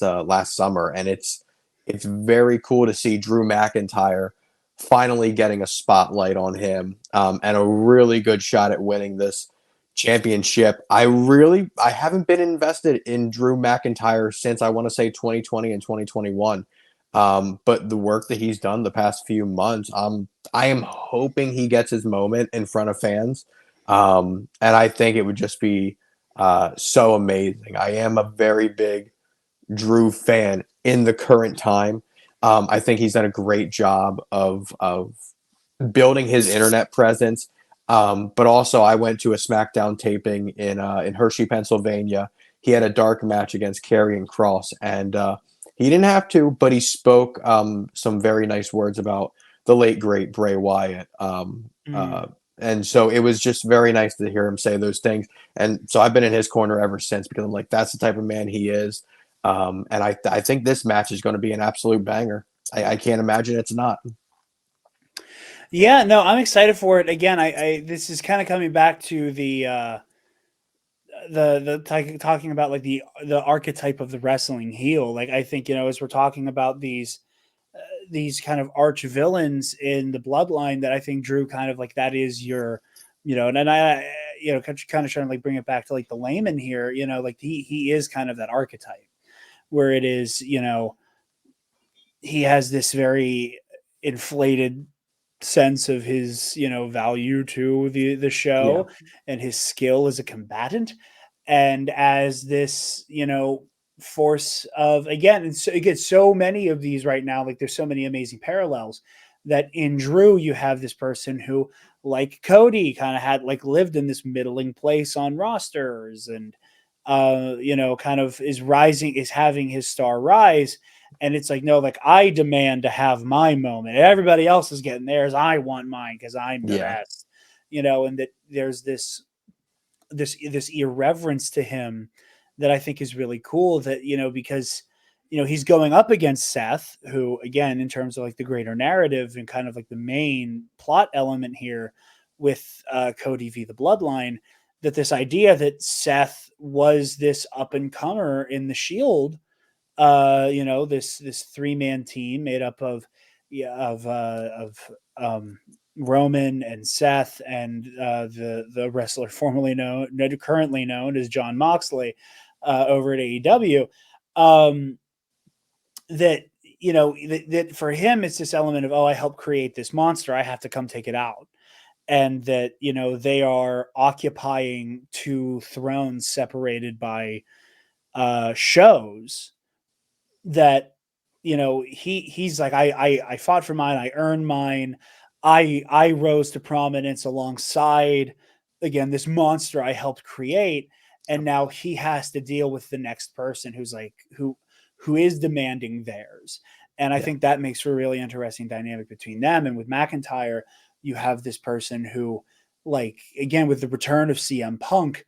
summer, and it's very cool to see Drew McIntyre finally getting a spotlight on him and a really good shot at winning this championship. I haven't been invested in Drew McIntyre since I want to say 2020 and 2021. But the work that he's done the past few months, I am hoping he gets his moment in front of fans. And I think it would just be so amazing. I am a very big Drew fan in the current time. I think he's done a great job of building his internet presence. But also, I went to a SmackDown taping in Hershey, Pennsylvania. He had a dark match against Karrion Kross, and he didn't have to, but he spoke some very nice words about the late great Bray Wyatt. And so it was just very nice to hear him say those things. And so I've been in his corner ever since because I'm like, that's the type of man he is. And I think this match is going to be an absolute banger. I can't imagine it's not. Yeah, no, I'm excited for it. Again, I this is kind of coming back to talking about like the archetype of the wrestling heel. Like I think as we're talking about these kind of arch villains in the bloodline, that I think Drew kind of like that is your, and I kind of trying to like bring it back to like the layman here, like he is kind of that archetype where it is, he has this very inflated sense of his, value to the Yeah. show and his skill as a combatant. And as this, force of, again, and so, it gets so many of these right now, like there's so many amazing parallels that in Drew, you have this person who, like Cody, kind of had like lived in this middling place on rosters and, kind of is having his star rise. And it's like, no, like I demand to have my moment. Everybody else is getting theirs. I want mine because I'm the Yeah. best, and that there's this irreverence to him that I think is really cool that, because, he's going up against Seth, who, again, in terms of like the greater narrative and kind of like the main plot element here with Cody v. the Bloodline, that this idea that Seth was this up and comer in the Shield, this 3-man team made up of Roman and Seth and the wrestler currently known as John Moxley over at AEW. That that for him it's this element of, I helped create this monster, I have to come take it out. And that they are occupying 2 thrones separated by shows that he's like, I fought for mine, I earned mine, I rose to prominence alongside, again, this monster I helped create, and now he has to deal with the next person who's like who is demanding theirs. And I think that makes for a really interesting dynamic between them. And with McIntyre, you have this person who, like, again, with the return of CM Punk,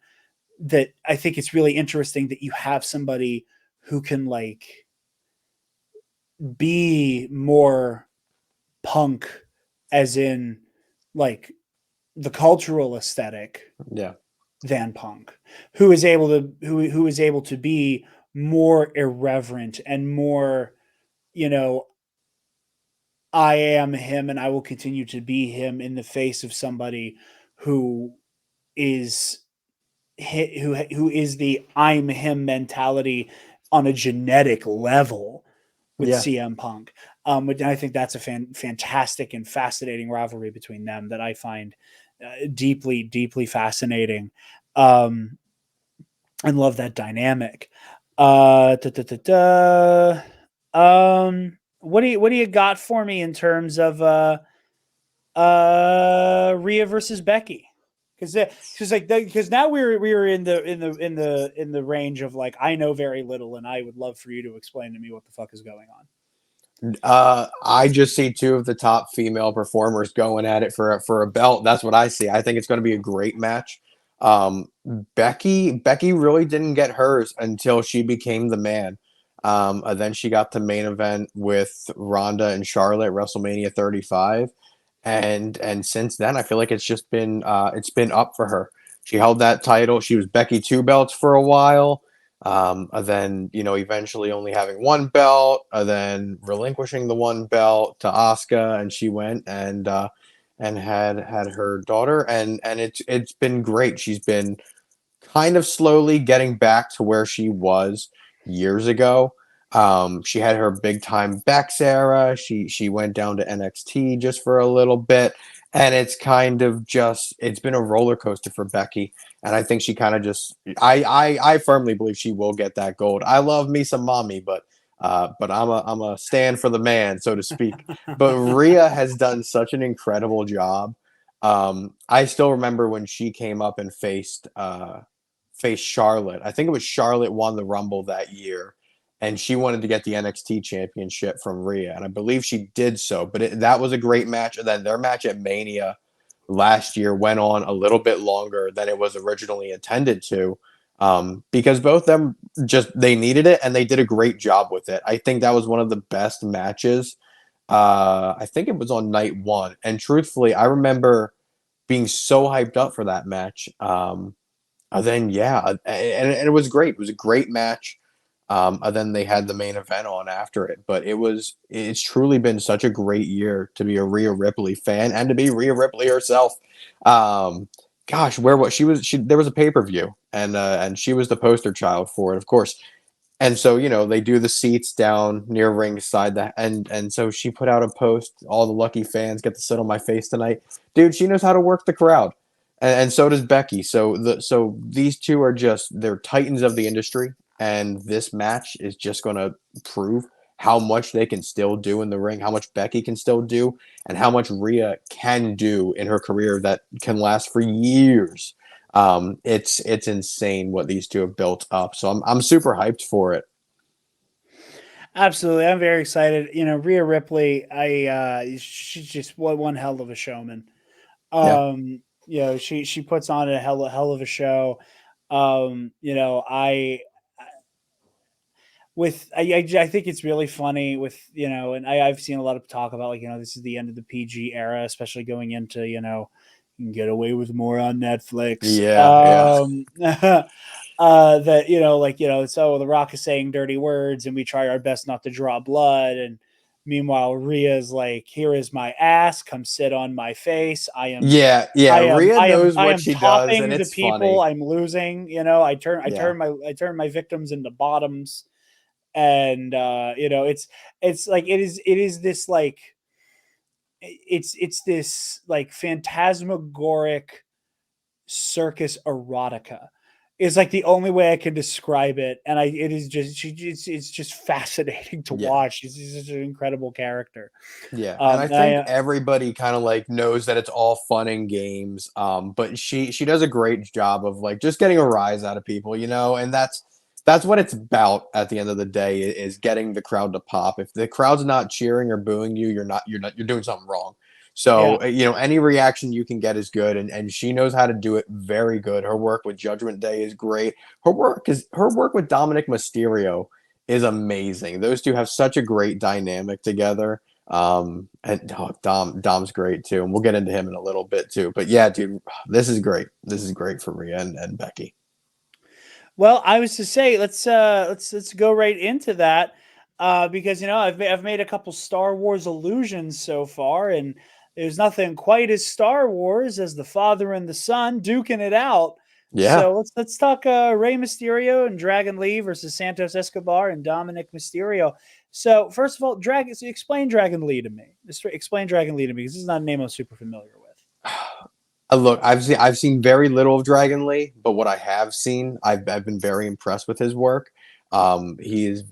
that I think it's really interesting that you have somebody who can like be more Punk, as in like the cultural aesthetic, Yeah. than Punk, who is able to be more irreverent and more, I am him and I will continue to be him in the face of somebody who is who is the I'm him mentality on a genetic level with Yeah. CM Punk. But I think that's a fantastic and fascinating rivalry between them that I find deeply, deeply fascinating, and love that dynamic. Da, da, da, da. What do you got for me in terms of Rhea versus Becky? Because now we're in the range of like, I know very little and I would love for you to explain to me what the fuck is going on. I just see 2 of the top female performers going at it for a belt. That's what I see. I think it's going to be a great match. Becky really didn't get hers until she became the man. And then she got the main event with Ronda and Charlotte at WrestleMania 35, and since then I feel like it's been up for her. She held that title. She was Becky 2 belts for a while. And then, eventually only having 1 belt, and then relinquishing the 1 belt to Asuka, and she went and had her daughter, and it's been great. She's been kind of slowly getting back to where she was years ago. She had her big time Bex era. She went down to NXT just for a little bit, and it's been a roller coaster for Becky. And I think she kind of I firmly believe she will get that gold. I love me some mommy, but I'm a stand for the man, so to speak. But Rhea has done such an incredible job. I still remember when she came up and faced Charlotte. I think it was Charlotte won the Rumble that year, and she wanted to get the NXT championship from Rhea, and I believe she did so. But that was a great match. And then their match at Mania last year went on a little bit longer than it was originally intended to, because both of them they needed it, and they did a great job with it. I think that was one of the best matches. I think it was on night 1, and truthfully, I remember being so hyped up for that match. And it was great. It was a great match. And then they had the main event on after it. But it's truly been such a great year to be a Rhea Ripley fan and to be Rhea Ripley herself. gosh, where was she? There was a pay-per-view, and she was the poster child for it, of course. And so, they do the seats down near ringside, and so she put out a post. All the lucky fans get to sit on my face tonight, dude. She knows how to work the crowd, and so does Becky. So these two are they're titans of the industry, and this match is just going to prove how much they can still do in the ring, how much Becky can still do, and how much Rhea can do in her career that can last for years. It's insane what these two have built up. So I'm super hyped for it. Absolutely, I'm very excited. Rhea Ripley, she's just one hell of a showman. Yeah. She puts on a hell of a show. I think it's really funny with, and I've seen a lot of talk about, like, this is the end of the PG era, especially going into, you can get away with more on Netflix. Yeah. That, so The Rock is saying dirty words and we try our best not to draw blood. And meanwhile, Rhea's like, here is my ass, come sit on my face. Yeah. Rhea knows I what am she does, and topping the it's people. funny. I'm losing. I Yeah. turn my victims into bottoms. And it's like it is this like it's this like phantasmagoric circus erotica is like the only way I can describe it. And it is just it's just fascinating to Yeah. watch. She's such an incredible character. Yeah, and I And I think everybody kind of like knows that it's all fun and games. But she does a great job of like just getting a rise out of people, and that's what it's about at the end of the day is getting the crowd to pop. If the crowd's not cheering or booing you, you're doing something wrong. Yeah. So any reaction you can get is good, and she knows how to do it very good. Her work with Judgment Day is great. Her work with Dominic Mysterio is amazing. Those two have such a great dynamic together. And Dom's great too, and we'll get into him in a little bit too. But yeah, dude, this is great. This is great for Rhea and Becky. Well, I was to say, let's go right into that, because I've made a couple Star Wars allusions so far, and there's nothing quite as Star Wars as the father and the son duking it out. Yeah. So let's talk Rey Mysterio and Dragon Lee versus Santos Escobar and Dominic Mysterio. So first of all, explain Dragon Lee to me. Explain Dragon Lee to me, because this is not a name I'm super familiar with. Look, I've seen very little of Dragon Lee, but what I have seen, I've been very impressed with his work. He is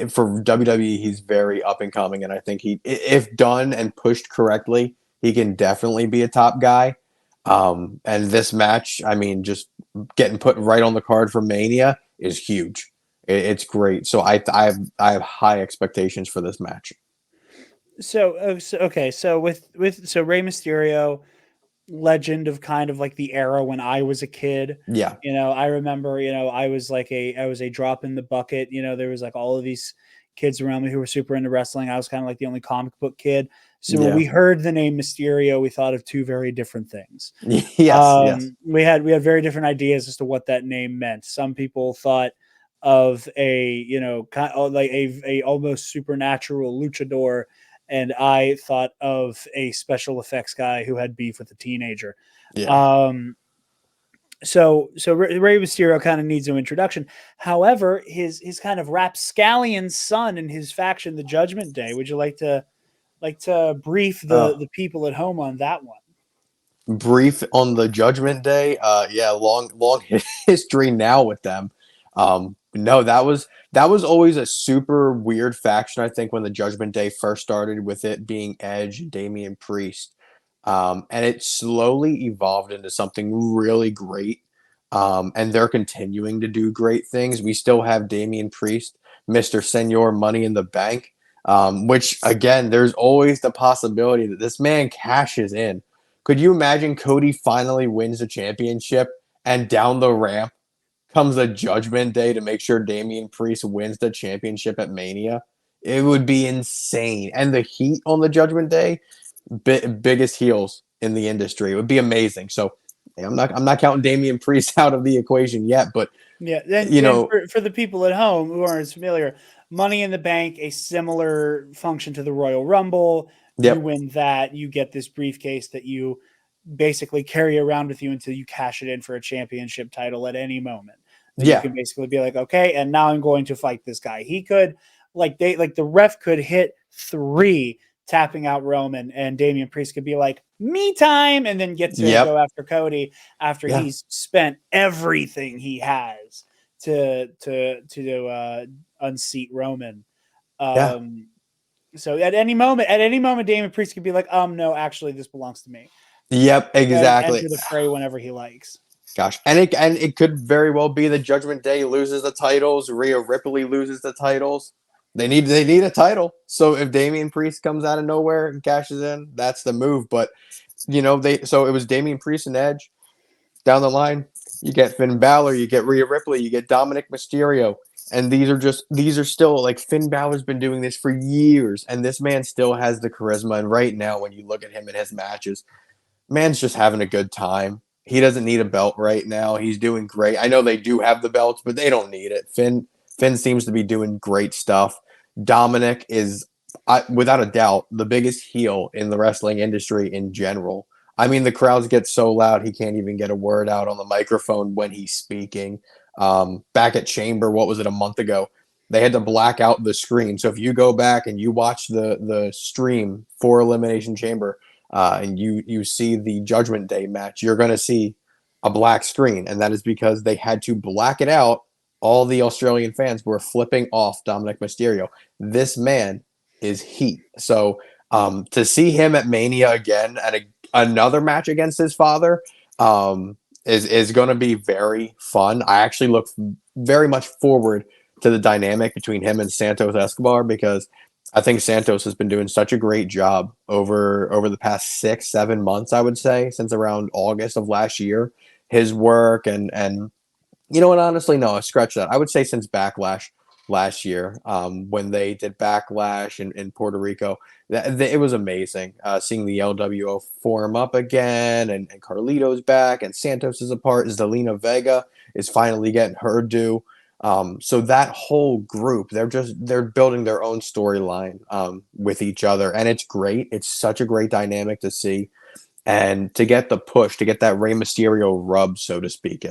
for WWE, he's very up and coming, and I think if done and pushed correctly, he can definitely be a top guy. And this match, I mean, just getting put right on the card for Mania is huge. It's great. So I have high expectations for this match. Okay, so with Rey Mysterio, legend of kind of like the era when I was a kid. Yeah. I remember, I was a drop in the bucket. There was like all of these kids around me who were super into wrestling. I was kind of like the only comic book kid. So when Yeah. we heard the name Mysterio, we thought of two very different things. Yes. We had very different ideas as to what that name meant. Some people thought of a, kind of like a almost supernatural luchador, and I thought of a special effects guy who had beef with a teenager. Yeah. So Rey Mysterio kind of needs no introduction. However, his kind of rapscallion son in his faction, the Judgment Day. Would you like to brief the people at home on that one? Brief on the Judgment Day. Yeah, long history now with them. No, that was always a super weird faction. I think when the Judgment Day first started, with it being Edge and Damian Priest, and it slowly evolved into something really great. And they're continuing to do great things. We still have Damian Priest, Mr. Senor Money in the Bank, which again, there's always the possibility that this man cashes in. Could you imagine Cody finally wins the championship and down the ramp comes a Judgment Day to make sure Damian Priest wins the championship at Mania? It would be insane. And the heat on the Judgment Day, biggest heels in the industry. It would be amazing. So I'm not counting Damian Priest out of the equation yet, but Yeah, then for the people at home who aren't as familiar, Money in the Bank, a similar function to the Royal Rumble. You yep. win that, you get this briefcase that you basically carry around with you until you cash it in for a championship title at any moment. That you Yeah. can basically be like, okay, and now I'm going to fight this guy. He could, like the ref could hit 3 tapping out Roman, and Damian Priest could be like, me time, and then get to go after Cody after he's spent everything he has to unseat Roman. So at any moment, Damian Priest could be like, no, actually, this belongs to me. Yep, exactly. And enter the fray whenever he likes. Gosh, and it could very well be the Judgment Day loses the titles, Rhea Ripley loses the titles. They need a title. So if Damian Priest comes out of nowhere and cashes in, that's the move. But so it was Damian Priest and Edge. Down the line, you get Finn Balor, you get Rhea Ripley, you get Dominic Mysterio. And these are still, like, Finn Balor's been doing this for years, and this man still has the charisma. And right now, when you look at him in his matches, man's just having a good time. He doesn't need a belt right now. He's doing great. I know they do have the belts, but they don't need it. Finn seems to be doing great stuff. Dominic is, without a doubt, the biggest heel in the wrestling industry in general. I mean, the crowds get so loud he can't even get a word out on the microphone when he's speaking. Back at Chamber, what was it, a month ago? They had to black out the screen. So if you go back and you watch the stream for Elimination Chamber, and you see the Judgment Day match, you're going to see a black screen, and that is because they had to black it out. All the Australian fans were flipping off Dominic Mysterio. This man is heat. So to see him at Mania again and another match against his father is going to be very fun. I actually look very much forward to the dynamic between him and Santos Escobar, because I think Santos has been doing such a great job over the past 6-7 months, I would say, since around August of last year. His work and you know what, honestly, no, I scratch that. I would say since Backlash last year, when they did Backlash in Puerto Rico, it was amazing seeing the LWO form up again, and Carlito's back, and Santos is a part. Zelina Vega is finally getting her due. So that whole group, they're building their own storyline with each other, and it's great. It's such a great dynamic to see, and to get the push, to get that Rey Mysterio rub, so to speak,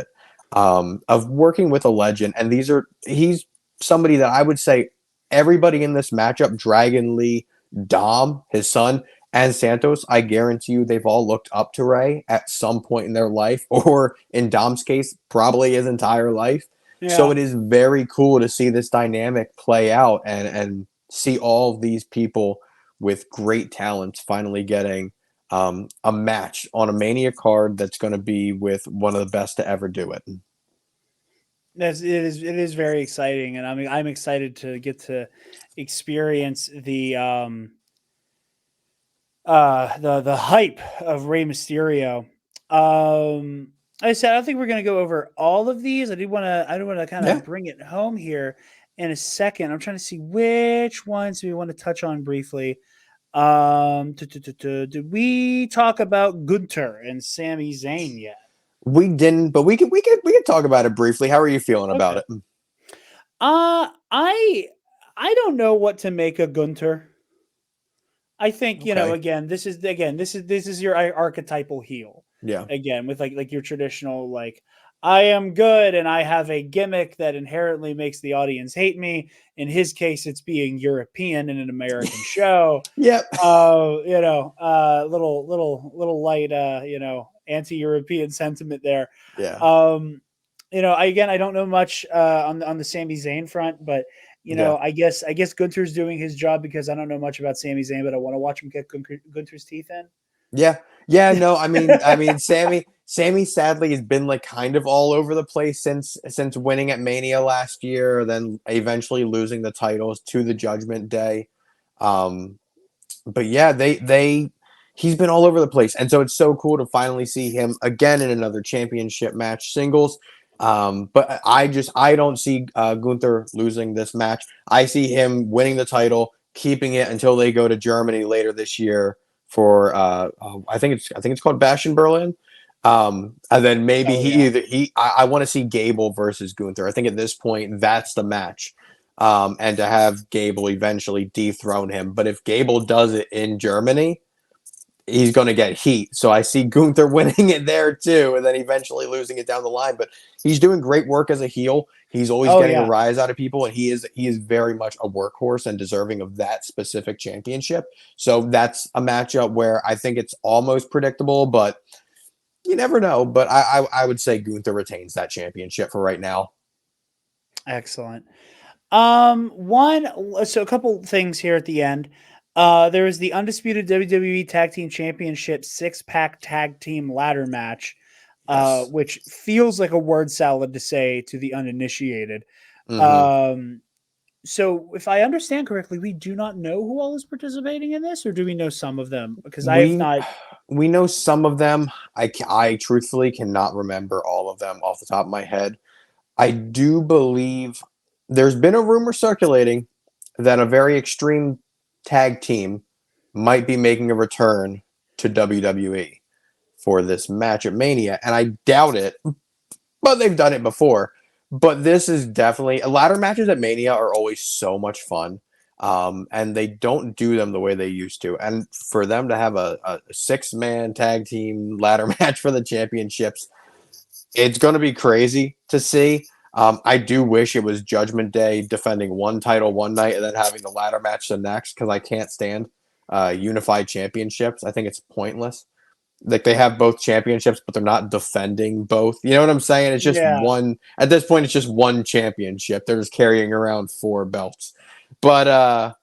of working with a legend. And he's somebody that I would say everybody in this matchup, Dragon Lee, Dom, his son, and Santos, I guarantee you they've all looked up to Rey at some point in their life, or in Dom's case, probably his entire life. Yeah. So it is very cool to see this dynamic play out and see all of these people with great talents finally getting a match on a Mania card that's going to be with one of the best to ever do it. It is very exciting, and I'm excited to get to experience the hype of Rey Mysterio. I said, I don't think we're going to go over all of these. I do want to kind of bring it home here in a second. I'm trying to see which ones we want to touch on briefly. Did we talk about Gunther and Sami Zayn yet? We didn't, but we could talk about it briefly. How are you feeling about it? I don't know what to make of Gunther. I think, again, this is your archetypal heel. Yeah. Again, with like your traditional, like, I am good and I have a gimmick that inherently makes the audience hate me. In his case, it's being European in an American show. Yep. Little light, anti-European sentiment there. Yeah. I don't know much on the Sami Zayn front, but I guess Gunther's doing his job because I don't know much about Sami Zayn, but I want to watch him get Gunther's teeth in. Yeah. No, I mean, Sammy sadly has been like kind of all over the place since winning at Mania last year, then eventually losing the titles to the Judgment Day. But yeah, he's been all over the place, and so it's so cool to finally see him again in another championship match, singles. But I don't see Gunther losing this match. I see him winning the title, keeping it until they go to Germany later this year for I think it's called Bash in Berlin. And then maybe I want to see Gable versus Gunther. I think at this point that's the match. And to have Gable eventually dethrone him. But if Gable does it in Germany, he's going to get heat. So I see Gunther winning it there too, and then eventually losing it down the line. But he's doing great work as a heel. He's always Oh getting a yeah, rise out of people, and he is very much a workhorse and deserving of that specific championship. So that's a matchup where I think it's almost predictable, but you never know. But I would say Gunther retains that championship for right now. excellent. So a couple things here at the end. There was the undisputed WWE Tag Team Championship 6-pack tag team ladder match, Yes. which feels like a word salad to say to the uninitiated. Mm-hmm. Um, so if I understand correctly, we do not know who all is participating in this, or do we know some of them? Because I have We not. we know some of them. I truthfully cannot remember all of them off the top of my head. I do believe there's been a rumor circulating that a very extreme tag team might be making a return to WWE for this match at Mania, and I doubt it, but they've done it before. But this is definitely ladder matches at Mania are always so much fun. And they don't do them the way they used to. And for them to have a 6-man tag team ladder match for the championships, it's going to be crazy to see. I do wish it was Judgment Day defending one title one night and then having the ladder match the next, because I can't stand unified championships. I think it's pointless. Like, they have both championships, but they're not defending both. You know what I'm saying? It's just Yeah. one. At this point, it's just one championship. They're just carrying around 4 belts. But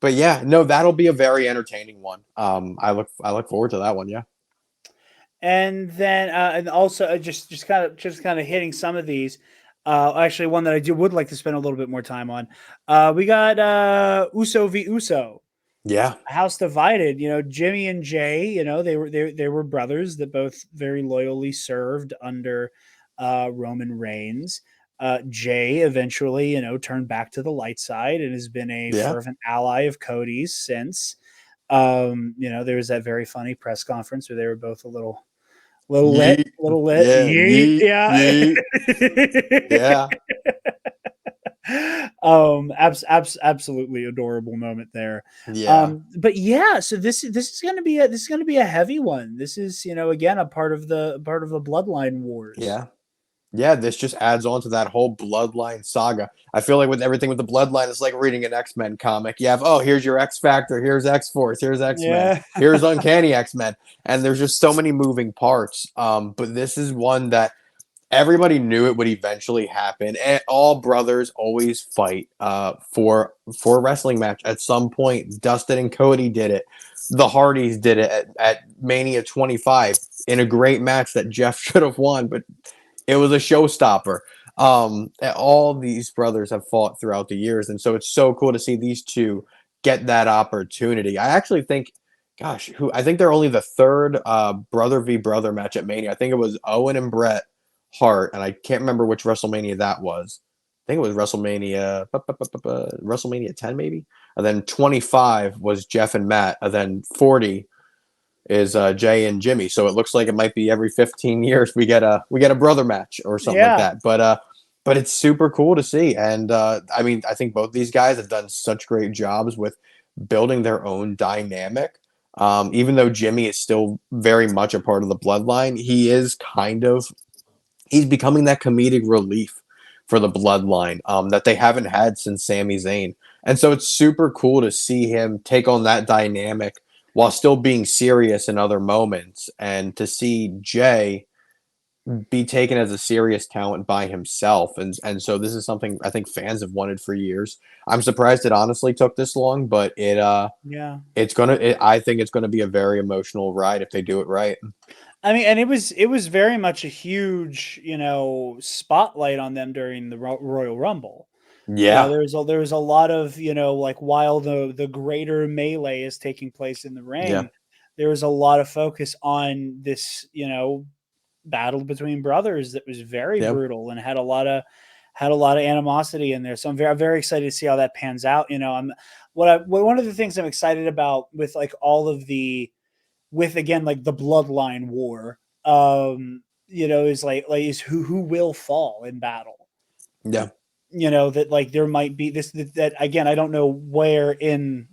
yeah, no, that'll be a very entertaining one. I look forward to that one. Yeah. And then, and also just kind of hitting some of these. Actually, one that would like to spend a little bit more time on. We got Uso v Uso, Yeah. House Divided. Jimmy and Jay. They were brothers that both very loyally served under Roman Reigns. Jay eventually, turned back to the light side and has been a Yeah. fervent ally of Cody's since. There was that very funny press conference where they were both a little lit, Yeet. little lit. Yeah. Yeet, Yeet. yeah. Yeet. Yeah. Absolutely adorable moment there. Yeah. But yeah, so this is gonna be a heavy one. This is again a part of the bloodline wars. Yeah. Yeah, this just adds on to that whole bloodline saga. I feel like with everything with the bloodline, it's like reading an X-Men comic. You have, oh, here's your X Factor, here's X-Force, here's X-Men, Yeah. here's Uncanny X-Men, and there's just so many moving parts. But this is one that everybody knew it would eventually happen, and all brothers always fight for a wrestling match at some point. Dustin and Cody did it. The Hardys did it at Mania 25 in a great match that Jeff should have won, but it was a showstopper. All these brothers have fought throughout the years, and so it's so cool to see these two get that opportunity. I actually think, gosh, I think they're only the third brother v brother match at Mania. I think it was Owen and Bret Hart, and I can't remember which WrestleMania that was. I think it was WrestleMania 10 maybe, and then 25 was Jeff and Matt, and then 40 is Jay and Jimmy. So it looks like it might be every 15 years we get a brother match or something like Yeah. that. But it's super cool to see. And I mean, I think both these guys have done such great jobs with building their own dynamic. Even though Jimmy is still very much a part of the bloodline, he's becoming that comedic relief for the bloodline that they haven't had since Sami Zayn. And so it's super cool to see him take on that dynamic while still being serious in other moments, and to see Jay be taken as a serious talent by himself. And so this is something I think fans have wanted for years. I'm surprised it honestly took this long, but Yeah. I think it's gonna be a very emotional ride if they do it right. I mean, and it was very much a huge, spotlight on them during the Royal Rumble. Yeah. There was a lot of, like while the greater melee is taking place in the Yeah. ring, there was a lot of focus on this, battle between brothers that was very Yeah. brutal and had a lot of animosity in there. So I'm very excited to see how that pans out. One of the things I'm excited about with like all of with again like the bloodline war, is is who will fall in battle. Yeah. That like there might be that again, I don't know where in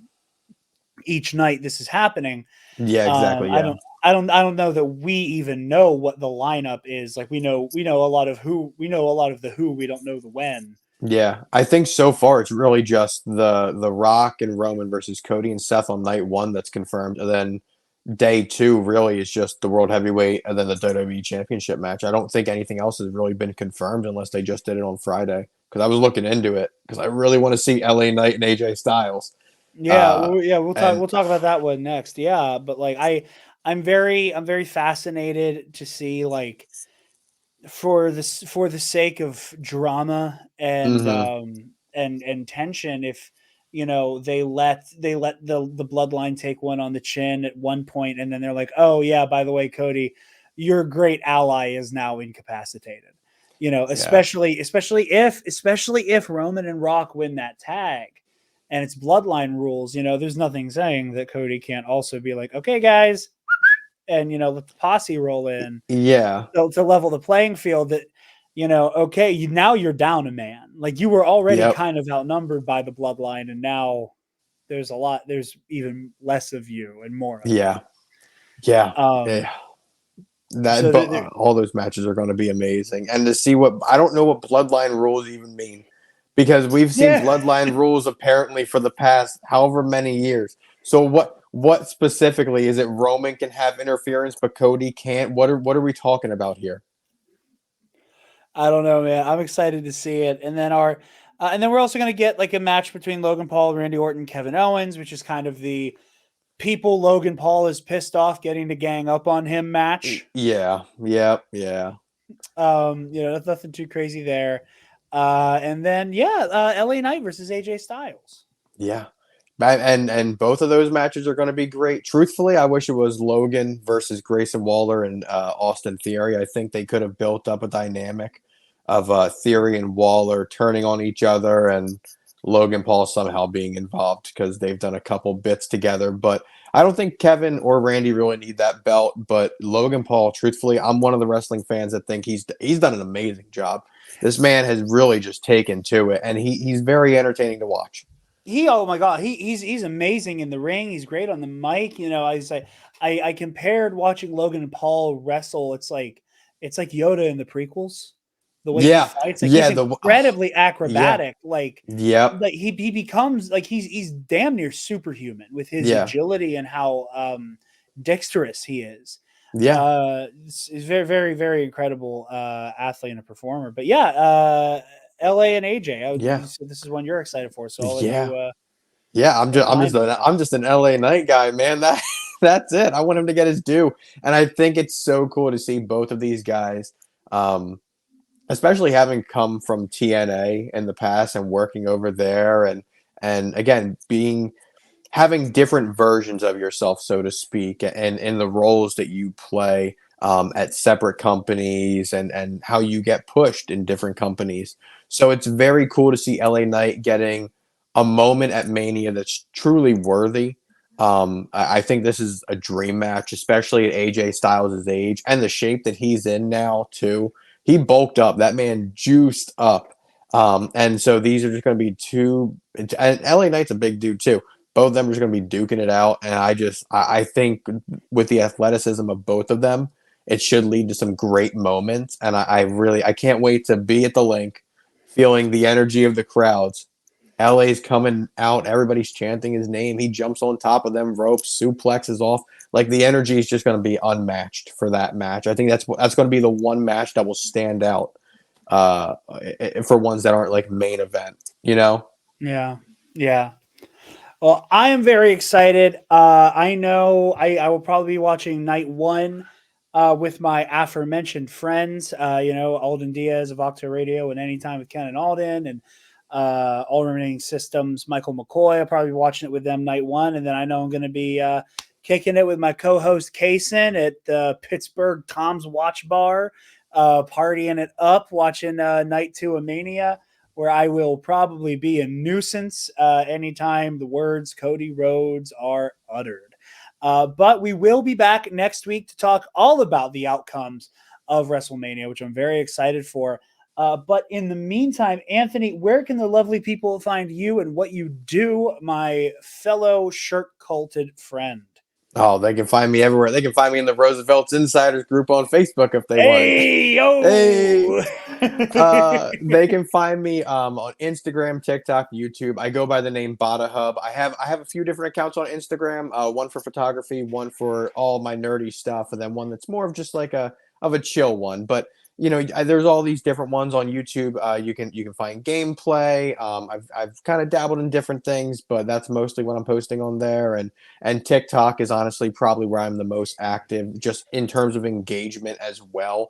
each night this is happening. Yeah, exactly. I Yeah. don't know that we even know what the lineup is. Like we know a lot of who, we know a lot of the who, we don't know the when. Yeah, I think so far it's really just the Rock and Roman versus Cody and Seth on night one that's confirmed, and then day two really is just the World Heavyweight and then the WWE Championship match. I don't think anything else has really been confirmed unless they just did it on Friday. Because I was looking into it because I really want to see LA Knight and AJ Styles. Yeah, Uh, we'll and talk about that one next. Yeah, but like I'm very fascinated to see, like, for the sake of drama and mhm, and tension, if they let the bloodline take one on the chin at one point, and then they're like, oh yeah, by the way, Cody, your great ally is now incapacitated. yeah, Especially if Roman and Rock win that tag and it's bloodline rules, there's nothing saying that Cody can't also be like, okay guys, and let the posse roll in yeah, to level the playing field. That okay, now you're down a man. Like, you were already yep, kind of outnumbered by the bloodline, and now there's even less of you and more of yeah, yeah, you. yeah. That, So but there, all those matches are going to be amazing, and to see what I don't know what bloodline rules even mean, because we've seen yeah, bloodline rules apparently for the past however many years. So what specifically is it? Roman can have interference, but Cody can't. What are we talking about here? I don't know, man. I'm excited to see it. And then we're also going to get like a match between Logan Paul, Randy Orton, Kevin Owens, which is kind of the people Logan Paul is pissed off getting to gang up on him match. Yeah, yeah. That's nothing too crazy there. And then LA Knight versus AJ Styles. Yeah. And both of those matches are going to be great. Truthfully, I wish it was Logan versus Grayson Waller and Austin Theory. I think they could have built up a dynamic of Theory and Waller turning on each other and Logan Paul somehow being involved because they've done a couple bits together. But I don't think Kevin or Randy really need that belt. But Logan Paul, truthfully, I'm one of the wrestling fans that think he's done an amazing job. This man has really just taken to it, and he's very entertaining to watch. Oh my god, he's amazing in the ring. He's great on the mic. I say, I compared watching Logan Paul wrestle. It's like Yoda in the prequels. The way he Yeah, fights, like, he's yeah, incredibly yeah, acrobatic. Like yep, he becomes like he's damn near superhuman with his yeah, agility and how dexterous he is. yeah, He's very, very, very incredible athlete and a performer. But LA and AJ, yeah, you said this is one you're excited for, so I'll let yeah, you yeah. remind me about I'm it. just an LA Knight guy, man. That's it. I want him to get his due, and I think it's so cool to see both of these guys, um, especially having come from TNA in the past and working over there, and again being having different versions of yourself, so to speak, and in the roles that you play at separate companies and how you get pushed in different companies. So it's very cool to see LA Knight getting a moment at Mania that's truly worthy. I think this is a dream match, especially at AJ Styles' age and the shape that he's in now, too. He bulked up. That man juiced up. And so these are just going to be two. And LA Knight's a big dude, too. Both of them are just going to be duking it out, and I think with the athleticism of both of them, it should lead to some great moments. And I can't wait to be at the link, feeling the energy of the crowds. LA's coming out, everybody's chanting his name. He jumps on top of them ropes, suplexes off. Like, the energy is just going to be unmatched for that match. I think that's going to be the one match that will stand out uh, for ones that aren't like main event. You know? Yeah, yeah. Well, I am very excited. I know I will probably be watching night one with my aforementioned friends. Alden Diaz of Octo Radio and Anytime with Ken and Alden, and All Remaining Systems, Michael McCoy. I'll probably be watching it with them night one. And then I know I'm going to be kicking it with my co-host Kaysen at the Pittsburgh Tom's Watch Bar, partying it up, watching night two of Mania, where I will probably be a nuisance anytime the words Cody Rhodes are uttered. But we will be back next week to talk all about the outcomes of WrestleMania, which I'm very excited for. But in the meantime, Anthony, where can the lovely people find you and what you do, my fellow shirt culted friend? Oh, they can find me everywhere. They can find me in the Roosevelt's Insiders group on Facebook if they want. Hey, Hey, yo! they can find me on Instagram, TikTok, YouTube. I go by the name Botta Hub. I have a few different accounts on Instagram. One for photography, one for all my nerdy stuff, and then one that's more of just like a chill one. But there's all these different ones on YouTube. You can find gameplay. I've kind of dabbled in different things, but that's mostly what I'm posting on there. And TikTok is honestly probably where I'm the most active, just in terms of engagement as well,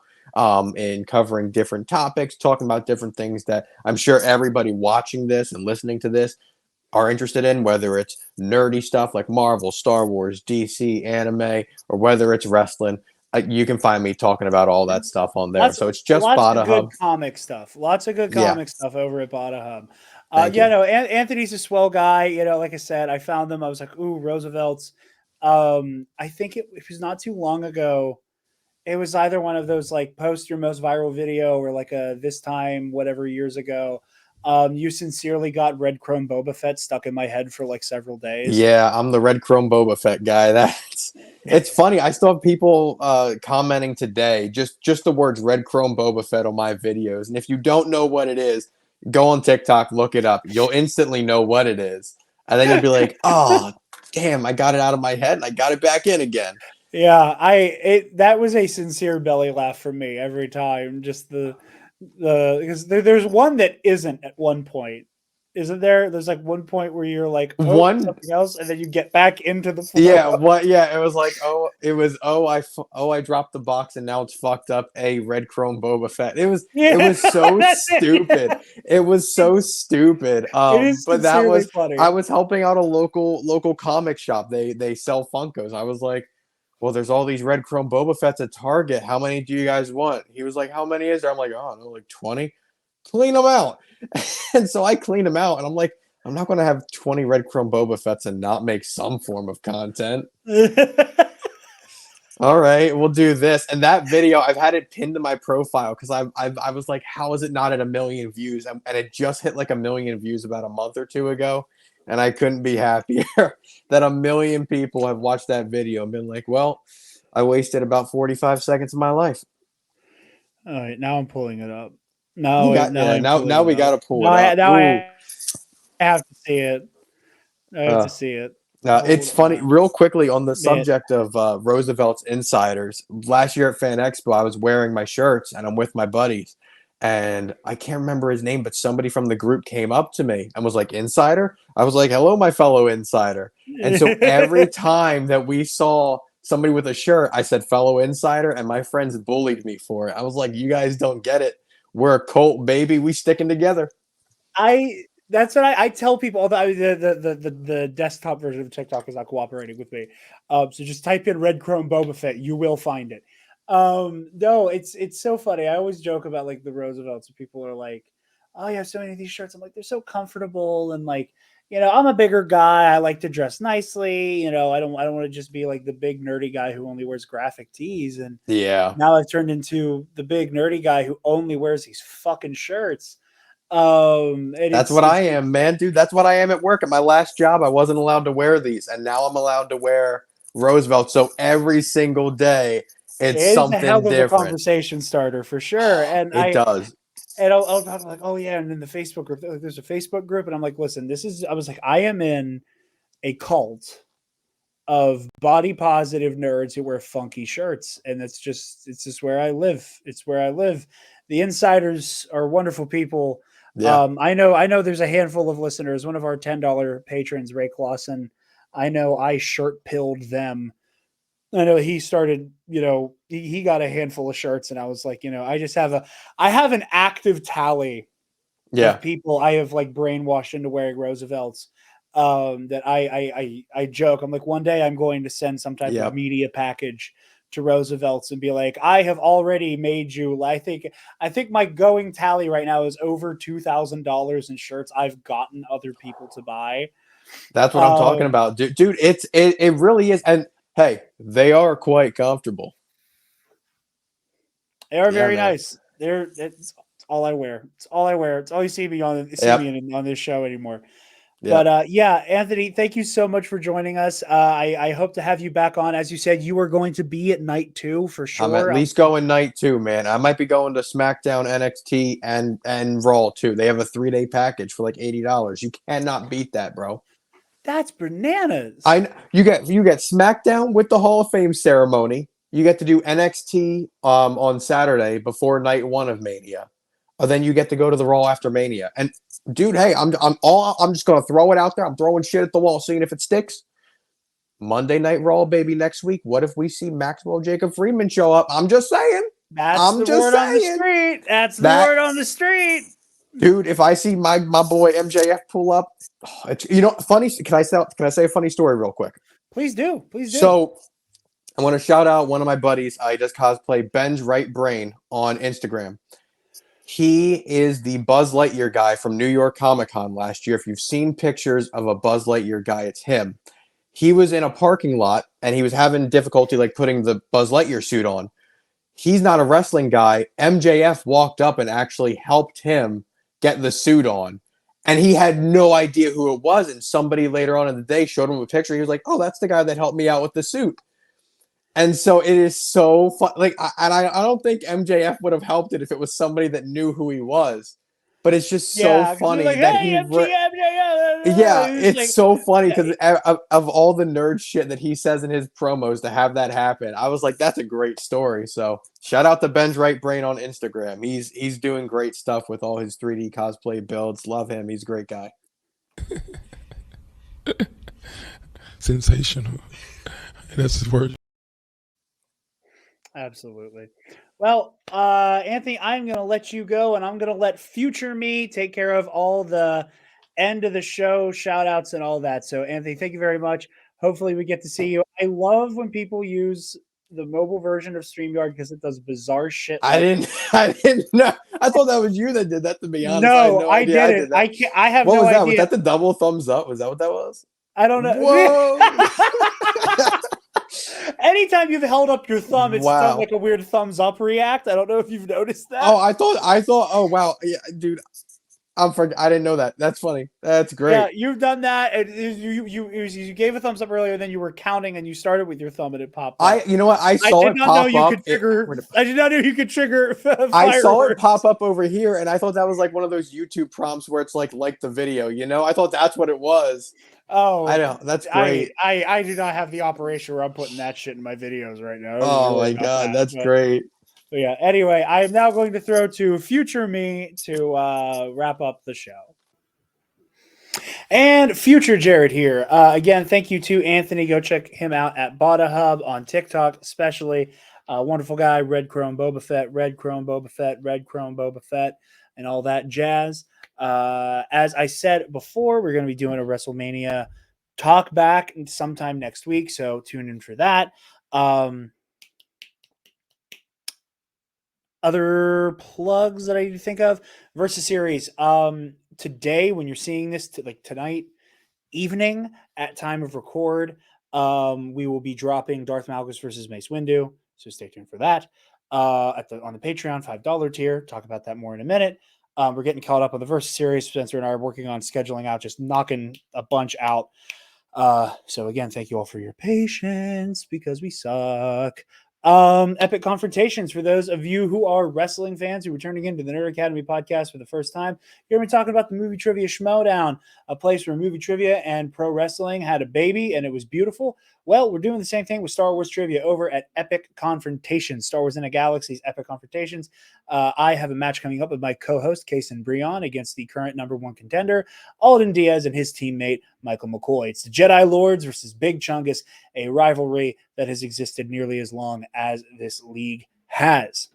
in covering different topics, talking about different things that I'm sure everybody watching this and listening to this are interested in, whether it's nerdy stuff like Marvel, Star Wars, DC, anime, or whether it's wrestling. You can find me talking about all that stuff on there. So it's just Lots of Botta good Hub. comic stuff. Lots of good Yeah, comic stuff over at Botta Hub. thank Yeah, you. no, Anthony's a swell guy. Like I said, I found them. I was like, ooh, Roosevelt's. I think it was not too long ago. It was either one of those like post your most viral video or like a this time whatever years ago. You sincerely got Red Chrome Boba Fett stuck in my head for like several days. Yeah, I'm the Red Chrome Boba Fett guy. It's funny. I still have people commenting today just the words Red Chrome Boba Fett on my videos. And if you don't know what it is, go on TikTok, look it up. You'll instantly know what it is. And then you'll be like, "Oh, damn, I got it out of my head and I got it back in again." Yeah, that was a sincere belly laugh from me every time. Just because there's one that isn't at one point, isn't there? There's like one point where you're like, oh, One something else, and then you get back into the flow. Yeah, what? Yeah, it was like, I dropped the box and now it's fucked up. A Red Chrome Boba Fett. It Yeah, was so that's stupid. it. It was so stupid. It is But that sincerely was funny. I was helping out a local comic shop. They sell Funkos. I was like, well, there's all these Red Chrome Boba Fetts at Target. How many do you guys want? He was like, how many is there? I'm like, oh, no, like 20. Clean them out. And so I cleaned them out, and I'm like, I'm not going to have 20 Red Chrome Boba Fetts and not make some form of content. All right, we'll do this. And that video, I've had it pinned to my profile because I was like, how is it not at 1 million views? And it just hit like 1 million views about a month or two ago. And I couldn't be happier that 1 million people have watched that video and been like, well, I wasted about 45 seconds of my life. All right, now I'm pulling it up. You got Now yeah. I'm Now pulling we it up. got to pull it up. Now Ooh. I have to see it. I have to Uh, see it. It's Hold funny, on, real quickly on the man. subject of Roosevelt's Insiders. Last year at Fan Expo, I was wearing my shirts and I'm with my buddies. And I can't remember his name, but somebody from the group came up to me and was like, Insider? I was like, hello, my fellow Insider. And so every time that we saw somebody with a shirt, I said, fellow Insider, and my friends bullied me for it. I was like, you guys don't get it. We're a cult, baby. We sticking together. That's what I tell people. Although the desktop version of TikTok is not cooperating with me, so just type in Red Chrome Boba Fett, you will find it. No, it's so funny. I always joke about like the Roosevelts. People are like, "Oh, you have so many of these shirts." I'm like, they're so comfortable, and like, I'm a bigger guy. I like to dress nicely. I don't want to just be like the big nerdy guy who only wears graphic tees. And Yeah. now I've turned into the big nerdy guy who only wears these fucking shirts. And That's what I am, man, dude. That's what I am at work. At my last job, I wasn't allowed to wear these, and now I'm allowed to wear Roosevelt. So every single day, it it's is a hell something of a different. conversation starter for sure. And It does. I'll talk like, oh yeah, and in the Facebook group, like, there's a Facebook group, and I'm like, listen, I was like, I am in a cult of body positive nerds who wear funky shirts, and it's just where I live. It's where I live. The insiders are wonderful people. Yeah. I know there's a handful of listeners. One of our $10 patrons, Ray Clausen, I know I shirt pilled them. I know he started, he got a handful of shirts, and I was like, I have an active tally Yeah. of people I have like brainwashed into wearing Roosevelts. That I joke. I'm like, one day I'm going to send some type of Yep. media package to Roosevelt's and be like, I have already made you. I think my going tally right now is over $2,000 in shirts I've gotten other people to buy. That's what I'm talking about, dude. It really is. And hey, they are quite comfortable. They are Yeah, very man. nice. It's all I wear. It's all I wear. It's all you see me on this show anymore. Yep. But yeah, Anthony, thank you so much for joining us. I hope to have you back on. As you said, you were going to be at night 2 for sure. I'm at least going night 2, man. I might be going to SmackDown, NXT, and Raw too. They have a 3-day package for like $80. You cannot beat that, bro. That's bananas. You get SmackDown with the Hall of Fame ceremony. You get to do NXT on Saturday before night 1 of Mania. Then you get to go to the Raw after Mania. And dude, hey, I'm just gonna throw it out there. I'm throwing shit at the wall, seeing if it sticks. Monday Night Raw, baby, next week. What if we see Maxwell Jacob Freeman show up? I'm just saying. That's the word on the street. That's the word on the street. Dude, if I see my boy MJF pull up, funny. Can I say a funny story real quick? Please do. So I want to shout out one of my buddies. He does cosplay, Ben's Right Brain on Instagram. He is the Buzz Lightyear guy from New York Comic Con last year. If you've seen pictures of a Buzz Lightyear guy, it's him. He was in a parking lot and he was having difficulty like putting the Buzz Lightyear suit on. He's not a wrestling guy. MJF walked up and actually helped him get the suit on. And he had no idea who it was. And somebody later on in the day showed him a picture. He was like, oh, that's the guy that helped me out with the suit. And so it is so fun. Like, I don't think MJF would have helped it if it was somebody that knew who he was. But it's just so funny like, that hey, it's so funny because of all the nerd shit that he says in his promos to have that happen. I was like, that's a great story. So shout out to Ben's Right Brain on Instagram. He's doing great stuff with all his 3D cosplay builds. Love him. He's a great guy. Sensational. That's his word. Absolutely. Well, Anthony, I'm going to let you go, and I'm going to let future me take care of all the end of the show, shout outs, and all that. So, Anthony, thank you very much. Hopefully, we get to see you. I love when people use the mobile version of StreamYard because it does bizarre shit. I didn't know. I thought that was you that did that, to be honest. No, I did it. I have no idea. What was that? Was that the double thumbs up? Was that what that was? I don't know. Whoa! Anytime you've held up your thumb, it's done like a weird thumbs up react. I don't know if you've noticed that. Oh, I thought. Oh, wow, yeah, dude. I didn't know that. That's funny. That's great. Yeah, you've done that. You gave a thumbs up earlier, then you were counting, and you started with your thumb, and it popped up. You know what? I saw it pop up. I did not know you could trigger. I saw it pop up over here, and I thought that was like one of those YouTube prompts where it's like the video. You know, I thought that's what it was. Oh, I know. That's great. I do not have the operation where I'm putting that shit in my videos right now. Oh my god, that's great. So yeah. Anyway, I am now going to throw to future me to wrap up the show. And future Jarod here. Again, thank you to Anthony. Go check him out at Botta Hub on TikTok, especially. Wonderful guy, Red Chrome Boba Fett, Red Chrome Boba Fett, Red Chrome Boba Fett, and all that jazz. As I said before, we're going to be doing a WrestleMania talk back sometime next week, so tune in for that. Other plugs that I need to think of: Versus Series. Today, when you're seeing this, tonight evening at time of record, we will be dropping Darth Malgus versus Mace Windu. So stay tuned for that. On the Patreon $5 tier. Talk about that more in a minute. We're getting caught up on the Versus Series. Spencer and I are working on scheduling out, just knocking a bunch out. So again, thank you all for your patience because we suck. Epic Confrontations, for those of you who are wrestling fans who are turning into the Nerd Academy podcast for the first time, you're going to be talking about the Movie Trivia Schmodown, a place where movie trivia and pro wrestling had a baby and it was beautiful. Well, we're doing the same thing with Star Wars trivia over at Epic Confrontations, Star Wars in a Galaxy's Epic Confrontations. I have a match coming up with my co-host, Kason Breon, against the current #1 contender, Alden Diaz, and his teammate, Michael McCoy. It's the Jedi Lords versus Big Chungus, a rivalry that has existed nearly as long as this league has.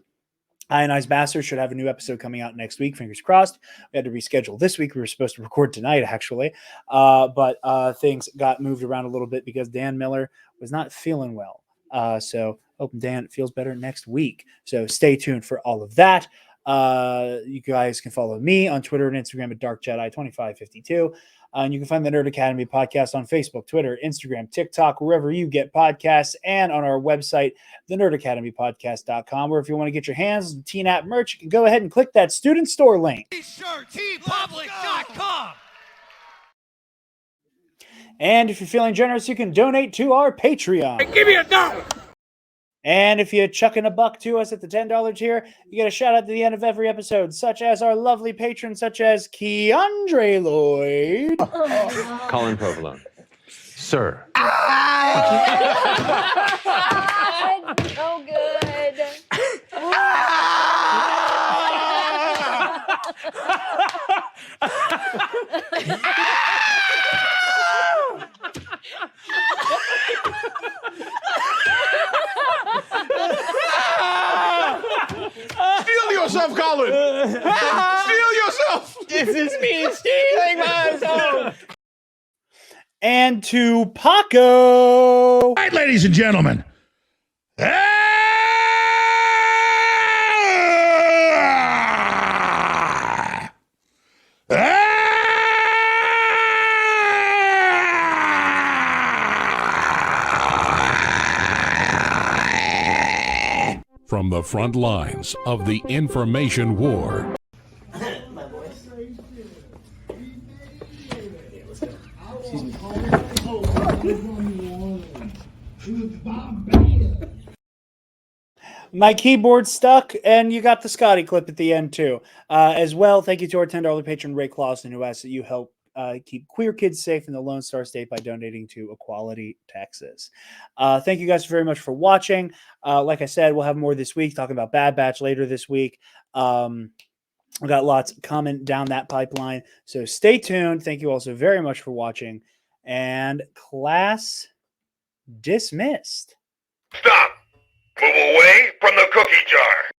Ionized Bastards should have a new episode coming out next week. Fingers crossed. We had to reschedule this week. We were supposed to record tonight, actually. But things got moved around a little bit because Dan Miller was not feeling well. So hope Dan feels better next week. So stay tuned for all of that. You guys can follow me on Twitter and Instagram at DarkJedi2552. And you can find the Nerd Academy podcast on Facebook, Twitter, Instagram, TikTok, wherever you get podcasts, and on our website, thenerdacademypodcast.com, where if you want to get your hands on TNAP merch, you can go ahead and click that student store link. T-public.com. And if you're feeling generous, you can donate to our Patreon. Hey, give me $1. And if you chuck in $1 to us at the $10 tier, you get a shout out at the end of every episode, such as our lovely patrons, such as Keandre Lloyd, Colin Provolone. Sir. So good. Steal yourself, Colin! Steal yourself! This is me stealing myself. and to Paco. All right, ladies and gentlemen. From the front lines of the information war. My keyboard's stuck, and you got the Scotty clip at the end, too. As well, thank you to our $10 patron, Ray Clausen, who asks that you help keep queer kids safe in the Lone Star State by donating to Equality Texas. Thank you guys very much for watching. Like I said, we'll have more this week, talking about Bad Batch later this week. We've got lots coming down that pipeline, so stay tuned. Thank you all so very much for watching, and class dismissed. Stop! Move away from the cookie jar.